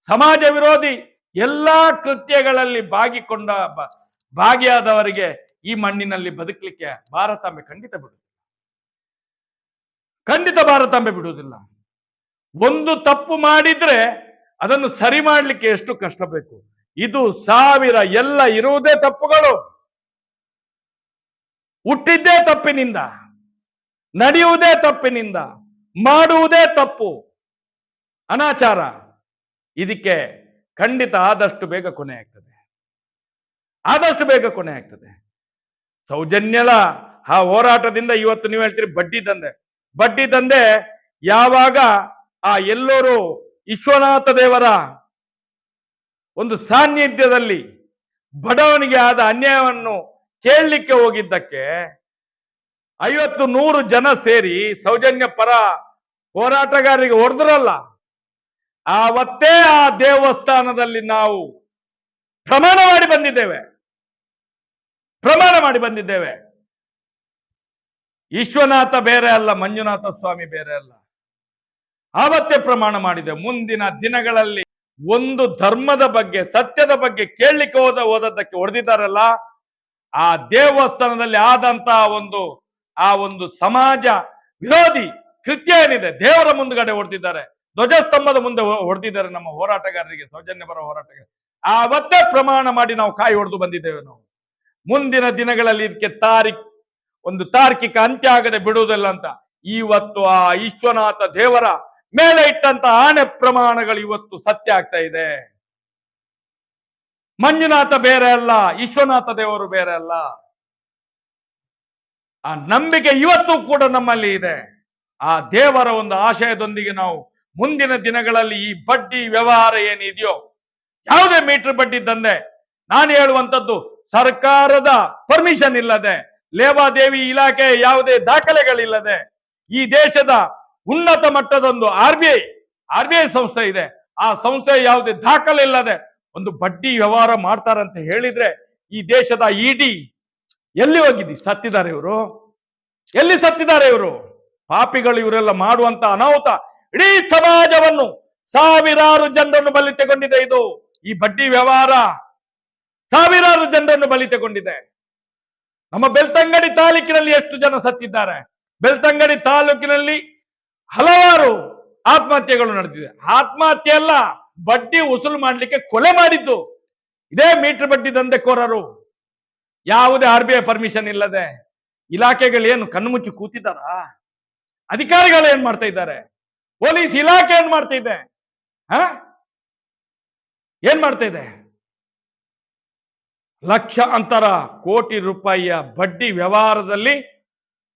ಸಮಾಜ ವಿರೋಧಿ ಎಲ್ಲಾ ಕೃತ್ಯಗಳಲ್ಲಿ ಭಾಗಿಯಾದವರಿಗೆ ಈ ಮಣ್ಣಿನಲ್ಲಿ ಬದುಕಲಿಕ್ಕೆ ಭಾರತಾಂಬೆ ಖಂಡಿತ ಭಾರತಾಂಬೆ ಬಿಡುವುದಿಲ್ಲ. ಒಂದು ತಪ್ಪು ಮಾಡಿದ್ರೆ ಅದನ್ನು ಸರಿ ಮಾಡಲಿಕ್ಕೆ ಎಷ್ಟು ಕಷ್ಟ ಬೇಕು. ಇದು ಎಲ್ಲ ಇರುವುದೇ ತಪ್ಪುಗಳು, ಹುಟ್ಟಿದ್ದೇ ತಪ್ಪಿನಿಂದ, ನಡೆಯುವುದೇ ತಪ್ಪಿನಿಂದ, ಮಾಡುವುದೇ ತಪ್ಪು, ಅನಾಚಾರ. ಇದಕ್ಕೆ ಖಂಡಿತ ಆದಷ್ಟು ಬೇಗ ಕೊನೆ ಆಗ್ತದೆ. ಸೌಜನ್ಯಲ ಆ ಹೋರಾಟದಿಂದ ಇವತ್ತು ನೀವು ಹೇಳ್ತೀರಿ ಬಡ್ಡಿ ದಂಧೆ ಯಾವಾಗ ಆ ಎಲ್ಲರೂ ವಿಶ್ವನಾಥ ದೇವರ ಒಂದು ಸಾನ್ನಿಧ್ಯದಲ್ಲಿ ಬಡವನಿಗೆ ಆದ ಅನ್ಯಾಯವನ್ನು ಕೇಳಲಿಕ್ಕೆ ಹೋಗಿದ್ದಕ್ಕೆ 50-100 ಜನ ಸೇರಿ ಸೌಜನ್ಯ ಪರ ಹೋರಾಟಗಾರರಿಗೆ ಹೊಡೆದ್ರಲ್ಲ, ಆವತ್ತೇ ಆ ದೇವಸ್ಥಾನದಲ್ಲಿ ನಾವು ಪ್ರಮಾಣ ಮಾಡಿ ಬಂದಿದ್ದೇವೆ. ವಿಶ್ವನಾಥ ಬೇರೆ ಅಲ್ಲ, ಮಂಜುನಾಥ ಸ್ವಾಮಿ ಬೇರೆ ಅಲ್ಲ. ಆವತ್ತೇ ಪ್ರಮಾಣ ಮಾಡಿದೆ. ಮುಂದಿನ ದಿನಗಳಲ್ಲಿ ಒಂದು ಧರ್ಮದ ಬಗ್ಗೆ, ಸತ್ಯದ ಬಗ್ಗೆ ಕೇಳಲಿಕ್ಕೆ ಹೋದದ್ದಕ್ಕೆ ಹೊಡೆದಿದ್ದಾರಲ್ಲ, ಆ ದೇವಸ್ಥಾನದಲ್ಲಿ ಆದಂತಹ ಒಂದು ಸಮಾಜ ವಿರೋಧಿ ಕೃತ್ಯ ಏನಿದೆ, ದೇವರ ಮುಂದುಗಡೆ ಹೊಡೆದಿದ್ದಾರೆ, ಧ್ವಜಸ್ತಂಭದ ಮುಂದೆ ಹೊಡೆದಿದ್ದಾರೆ ನಮ್ಮ ಹೋರಾಟಗಾರರಿಗೆ, ಸೌಜನ್ಯ ಪರ ಹೋರಾಟಗಾರ. ಆವತ್ತೇ ಪ್ರಮಾಣ ಮಾಡಿ ನಾವು ಕಾಯಿ ಹೊಡೆದು ಬಂದಿದ್ದೇವೆ. ನಾವು ಮುಂದಿನ ದಿನಗಳಲ್ಲಿ ಇದಕ್ಕೆ ತಾರ್ಕಿಕ ಅಂತ್ಯ ಆಗದೆ ಬಿಡುವುದಿಲ್ಲ ಅಂತ ಇವತ್ತು ಆ ವಿಶ್ವನಾಥ ದೇವರ ಮೇಲೆ ಇಟ್ಟಂತ ಆಣೆ ಪ್ರಮಾಣಗಳು ಇವತ್ತು ಸತ್ಯ ಆಗ್ತಾ ಇದೆ. ಮಂಜುನಾಥ ಬೇರೆ ಅಲ್ಲ, ವಿಶ್ವನಾಥ ದೇವರು ಬೇರೆ ಅಲ್ಲ. ಆ ನಂಬಿಕೆ ಇವತ್ತು ಕೂಡ ನಮ್ಮಲ್ಲಿ ಇದೆ. ಆ ದೇವರ ಒಂದು ಆಶಯದೊಂದಿಗೆ ನಾವು ಮುಂದಿನ ದಿನಗಳಲ್ಲಿ ಈ ಬಡ್ಡಿ ವ್ಯವಹಾರ ಏನಿದೆಯೋ, ಯಾವುದೇ ಮೀಟರ್ ಬಡ್ಡಿ ದಂಧೆ, ನಾನು ಹೇಳುವಂತದ್ದು ಸರ್ಕಾರದ ಪರ್ಮಿಷನ್ ಇಲ್ಲದೆ, ಲೇವಾದೇವಿ ಇಲಾಖೆ ಯಾವುದೇ ದಾಖಲೆಗಳಿಲ್ಲದೆ, ಈ ದೇಶದ ಉನ್ನತ ಮಟ್ಟದೊಂದು ಆರ್ ಬಿ ಐ ಸಂಸ್ಥೆ ಇದೆ, ಆ ಸಂಸ್ಥೆ ಯಾವುದೇ ದಾಖಲೆ ಇಲ್ಲದೆ ಒಂದು ಬಡ್ಡಿ ವ್ಯವಹಾರ ಮಾಡ್ತಾರಂತ ಹೇಳಿದ್ರೆ ಈ ದೇಶದ ಇಡಿ ಎಲ್ಲಿ ಹೋಗಿದ್ದಿ? ಎಲ್ಲಿ ಸತ್ತಿದ್ದಾರೆ ಇವರು? ಪಾಪಿಗಳು ಇವರೆಲ್ಲ ಮಾಡುವಂತ ಅನಾಹುತ ಇಡೀ ಸಮಾಜವನ್ನು, ಸಾವಿರಾರು ಜನರನ್ನು ಬಲಿ ತೆಗೊಂಡಿದೆ. ಈ ಬಡ್ಡಿ ವ್ಯವಹಾರ ಸಾವಿರಾರು ಜನರನ್ನು ಬಲಿ ತೆಗೊಂಡಿದೆ. ನಮ್ಮ ಬೆಳ್ತಂಗಡಿ ತಾಲೂಕಿನಲ್ಲಿ ಎಷ್ಟು ಜನ ಸತ್ತಿದ್ದಾರೆ? ಬೆಳ್ತಂಗಡಿ ತಾಲೂಕಿನಲ್ಲಿ ಹಲವಾರು ಆತ್ಮಹತ್ಯೆಗಳು ನಡೆದಿದೆ. ಆತ್ಮಹತ್ಯೆ ಅಲ್ಲ, ಬಡ್ಡಿ ವಸೂಲು ಮಾಡಲಿಕ್ಕೆ ಕೊಲೆ ಮಾಡಿದ್ದು ಇದೇ ಮೀಟರ್ ಬಡ್ಡಿ ದಂಧೆಕೋರರು. ಯಾವುದೇ RBI ಪರ್ಮಿಷನ್ ಇಲ್ಲದೆ ಇಲಾಖೆಗಳು ಏನು ಕಣ್ಣು ಮುಚ್ಚಿ ಕೂತಿದ್ದಾರ? ಅಧಿಕಾರಿಗಳು ಏನ್ ಮಾಡ್ತಾ ಇದ್ದಾರೆ? ಪೊಲೀಸ್ ಇಲಾಖೆ ಏನ್ ಮಾಡ್ತಾ ಇದೆ? ಏನ್ ಮಾಡ್ತಾ ಇದೆ? ಲಕ್ಷಾಂತರ ಕೋಟಿ ರೂಪಾಯಿಯ ಬಡ್ಡಿ ವ್ಯವಹಾರದಲ್ಲಿ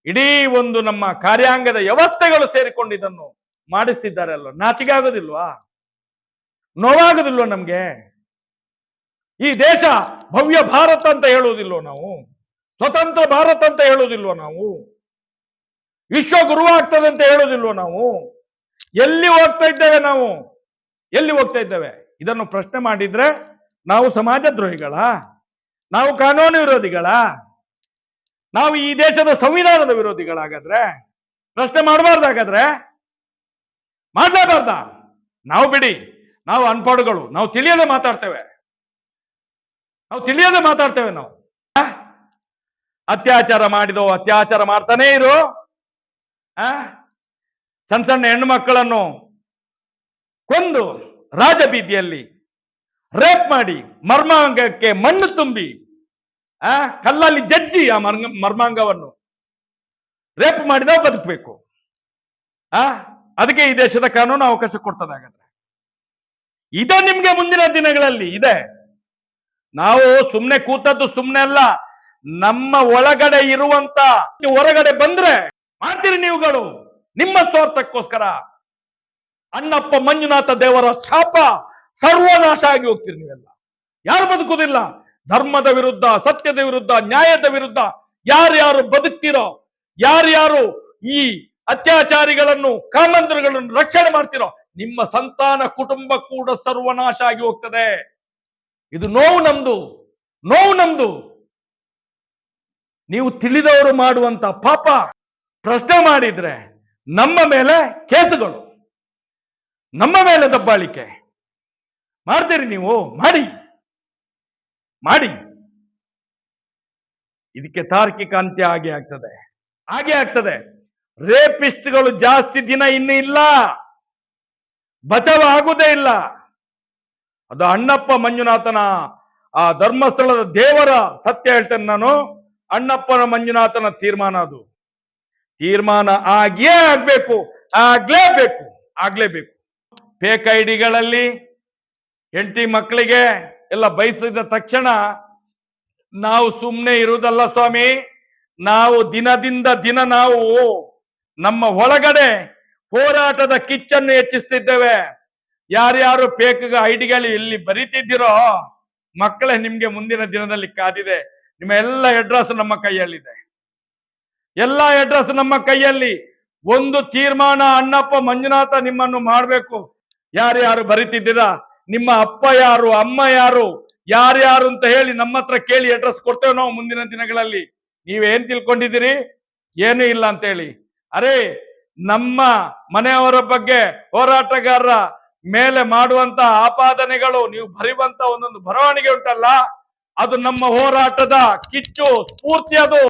ಇಡೀ ಒಂದು ನಮ್ಮ ಕಾರ್ಯಾಂಗದ ವ್ಯವಸ್ಥೆಗಳು ಸೇರಿಕೊಂಡಿದ್ದನ್ನು ಮಾಡಿಸ್ತಿದ್ದಾರೆ ಅಲ್ವ? ನಾಚಿಕೆ ಆಗೋದಿಲ್ವಾ? ನೋವಾಗೋದಿಲ್ವ ನಮ್ಗೆ? ಈ ದೇಶ ಭವ್ಯ ಭಾರತ ಅಂತ ಹೇಳುವುದಿಲ್ವ ನಾವು? ಸ್ವತಂತ್ರ ಭಾರತ ಅಂತ ಹೇಳುವುದಿಲ್ವ ನಾವು? ವಿಶ್ವ ಗುರು ಆಗ್ತದೆ ಅಂತ ಹೇಳುವುದಿಲ್ವ ನಾವು? ಎಲ್ಲಿ ಹೋಗ್ತಾ ಇದ್ದೇವೆ ನಾವು? ಎಲ್ಲಿ ಹೋಗ್ತಾ ಇದ್ದೇವೆ? ಇದನ್ನು ಪ್ರಶ್ನೆ ಮಾಡಿದ್ರೆ ನಾವು ಸಮಾಜ ದ್ರೋಹಿಗಳ? ನಾವು ಕಾನೂನು ವಿರೋಧಿಗಳ? ನಾವು ಈ ದೇಶದ ಸಂವಿಧಾನದ ವಿರೋಧಿಗಳಾಗಾದ್ರೆ ಪ್ರಶ್ನೆ ಮಾಡಬಾರ್ದಾಗಾದ್ರೆ ಮಾಡ್ಲೇಬಾರ್ದ? ನಾವು ಬಿಡಿ, ನಾವು ಅನ್ಪಡುಗಳು, ನಾವು ತಿಳಿಯದೆ ಮಾತಾಡ್ತೇವೆ. ನಾವು ಅತ್ಯಾಚಾರ ಮಾಡಿದೋ ಅತ್ಯಾಚಾರ ಮಾಡ್ತಾನೇ ಇರು. ಸಣ್ಣ ಸಣ್ಣ ಹೆಣ್ಣು ಮಕ್ಕಳನ್ನು ಕೊಂದು ರಾಜಬೀದಿಯಲ್ಲಿ ರೇಪ್ ಮಾಡಿ ಮರ್ಮಾಂಗಕ್ಕೆ ಮಣ್ಣು ತುಂಬಿ ಕಲ್ಲಲ್ಲಿ ಜಜ್ಜಿ ಆ ಮರ್ಮಾಂಗವನ್ನು ರೇಪ್ ಮಾಡಿದವ ಬದುಕಬೇಕು. ಅದಕ್ಕೆ ಈ ದೇಶದ ಕಾನೂನು ಅವಕಾಶ ಕೊಡ್ತದೆ. ಹಾಗಾದ್ರೆ ಇದೆ ನಿಮ್ಗೆ ಮುಂದಿನ ದಿನಗಳಲ್ಲಿ ಇದೆ. ನಾವು ಸುಮ್ನೆ ಕೂತದ್ದು ಸುಮ್ನೆ ಅಲ್ಲ, ನಮ್ಮ ಒಳಗಡೆ ಇರುವಂತ ಹೊರಗಡೆ ಬಂದ್ರೆ ಮಾಡ್ತೀರಿ ನೀವುಗಳು ನಿಮ್ಮ ಸ್ವಾರ್ಥಕ್ಕೋಸ್ಕರ. ಅಣ್ಣಪ್ಪ ಮಂಜುನಾಥ ದೇವರ ಶಾಪ ಸರ್ವನಾಶ ಆಗಿ ಹೋಗ್ತೀರಿ ನೀವೆಲ್ಲ. ಯಾರು ಬದುಕುವುದಿಲ್ಲ. ಧರ್ಮದ ವಿರುದ್ಧ, ಸತ್ಯದ ವಿರುದ್ಧ, ನ್ಯಾಯದ ವಿರುದ್ಧ ಯಾರ್ಯಾರು ಬದುಕ್ತಿರೋ, ಯಾರ್ಯಾರು ಈ ಅತ್ಯಾಚಾರಿಗಳನ್ನು ಕಾಮಂದ್ರಗಳನ್ನು ರಕ್ಷಣೆ ಮಾಡ್ತಿರೋ ನಿಮ್ಮ ಸಂತಾನ ಕುಟುಂಬ ಕೂಡ ಸರ್ವನಾಶ ಆಗಿ ಹೋಗ್ತದೆ. ಇದು ನೋವು ನಮ್ದು, ನೋವು ನಮ್ದು. ನೀವು ತಿಳಿದವರು ಮಾಡುವಂತ ಪಾಪ ಪ್ರಶ್ನೆ ಮಾಡಿದ್ರೆ ನಮ್ಮ ಮೇಲೆ ಕೇಸುಗಳು, ನಮ್ಮ ಮೇಲೆ ದಬ್ಬಾಳಿಕೆ ಮಾಡ್ತೀರಿ ನೀವು. ಮಾಡಿ ಮಾಡಿ, ಇದಕ್ಕೆ ತಾರ್ಕಿಕ ಅಂತ್ಯ ಹಾಗೆ ಆಗ್ತದೆ, ಹಾಗೆ ಆಗ್ತದೆ. ರೇಪಿಸ್ಟ್ಗಳು ಜಾಸ್ತಿ ದಿನ ಇನ್ನು ಇಲ್ಲ, ಬಚಾವ್ ಆಗುವುದೇ ಇಲ್ಲ. ಅದು ಅಣ್ಣಪ್ಪ ಮಂಜುನಾಥನ ಆ ಧರ್ಮಸ್ಥಳದ ದೇವರ ಸತ್ಯ ಹೇಳ್ತೇನೆ ನಾನು. ಅಣ್ಣಪ್ಪನ ಮಂಜುನಾಥನ ತೀರ್ಮಾನ, ಅದು ತೀರ್ಮಾನ ಆಗಿಯೇ ಆಗ್ಬೇಕು, ಆಗ್ಲೇಬೇಕು, ಆಗ್ಲೇಬೇಕು. ಫೇಕ್ ಐಡಿಗಳಲ್ಲಿ ಹೆಂಡತಿ ಮಕ್ಕಳಿಗೆ ಎಲ್ಲ ಬಯಸಿದ ತಕ್ಷಣ ನಾವು ಸುಮ್ಮನೆ ಇರುವುದಲ್ಲ ಸ್ವಾಮಿ. ನಾವು ದಿನದಿಂದ ದಿನ ನಾವು ನಮ್ಮ ಒಳಗಡೆ ಹೋರಾಟದ ಕಿಚ್ಚನ್ನು ಹೆಚ್ಚಿಸ್ತಿದ್ದೇವೆ. ಯಾರ್ಯಾರು ಫೇಕ್ ಐಡಿಗಳು ಇಲ್ಲಿ ಬರೀತಿದ್ದೀರೋ ಮಕ್ಕಳೇ, ನಿಮ್ಗೆ ಮುಂದಿನ ದಿನದಲ್ಲಿ ಕಾದಿದೆ. ನಿಮ್ಮ ಎಲ್ಲ ಅಡ್ರೆಸ್ ನಮ್ಮ ಕೈಯಲ್ಲಿದೆ, ಎಲ್ಲ ಅಡ್ರೆಸ್ ನಮ್ಮ ಕೈಯಲ್ಲಿ. ಒಂದು ತೀರ್ಮಾನ, ಅಣ್ಣಪ್ಪ ಮಂಜುನಾಥ ನಿಮ್ಮನ್ನು ಮಾಡಬೇಕು. ಯಾರ್ಯಾರು ಬರೀತಿದ್ದೀರಾ, ನಿಮ್ಮ ಅಪ್ಪ ಯಾರು, ಅಮ್ಮ ಯಾರು, ಯಾರ್ಯಾರು ಅಂತ ಹೇಳಿ ನಮ್ಮ ಹತ್ರ ಕೇಳಿ ಅಡ್ರೆಸ್ ಕೊಡ್ತೇವೆ ನಾವು ಮುಂದಿನ ದಿನಗಳಲ್ಲಿ. ನೀವೇನ್ ತಿಳ್ಕೊಂಡಿದ್ದೀರಿ? ಏನೂ ಇಲ್ಲ ಅಂತ ಹೇಳಿ. ಅರೆ, ನಮ್ಮ ಮನೆಯವರ ಬಗ್ಗೆ ಹೋರಾಟಗಾರರ ಮೇಲೆ ಮಾಡುವಂತ ಆಪಾದನೆಗಳು, ನೀವು ಬರೆಯುವಂತ ಒಂದೊಂದು ಬರವಣಿಗೆ ಉಂಟಲ್ಲ, ಅದು ನಮ್ಮ ಹೋರಾಟದ ಕಿಚ್ಚು, ಸ್ಫೂರ್ತಿ ಅದು.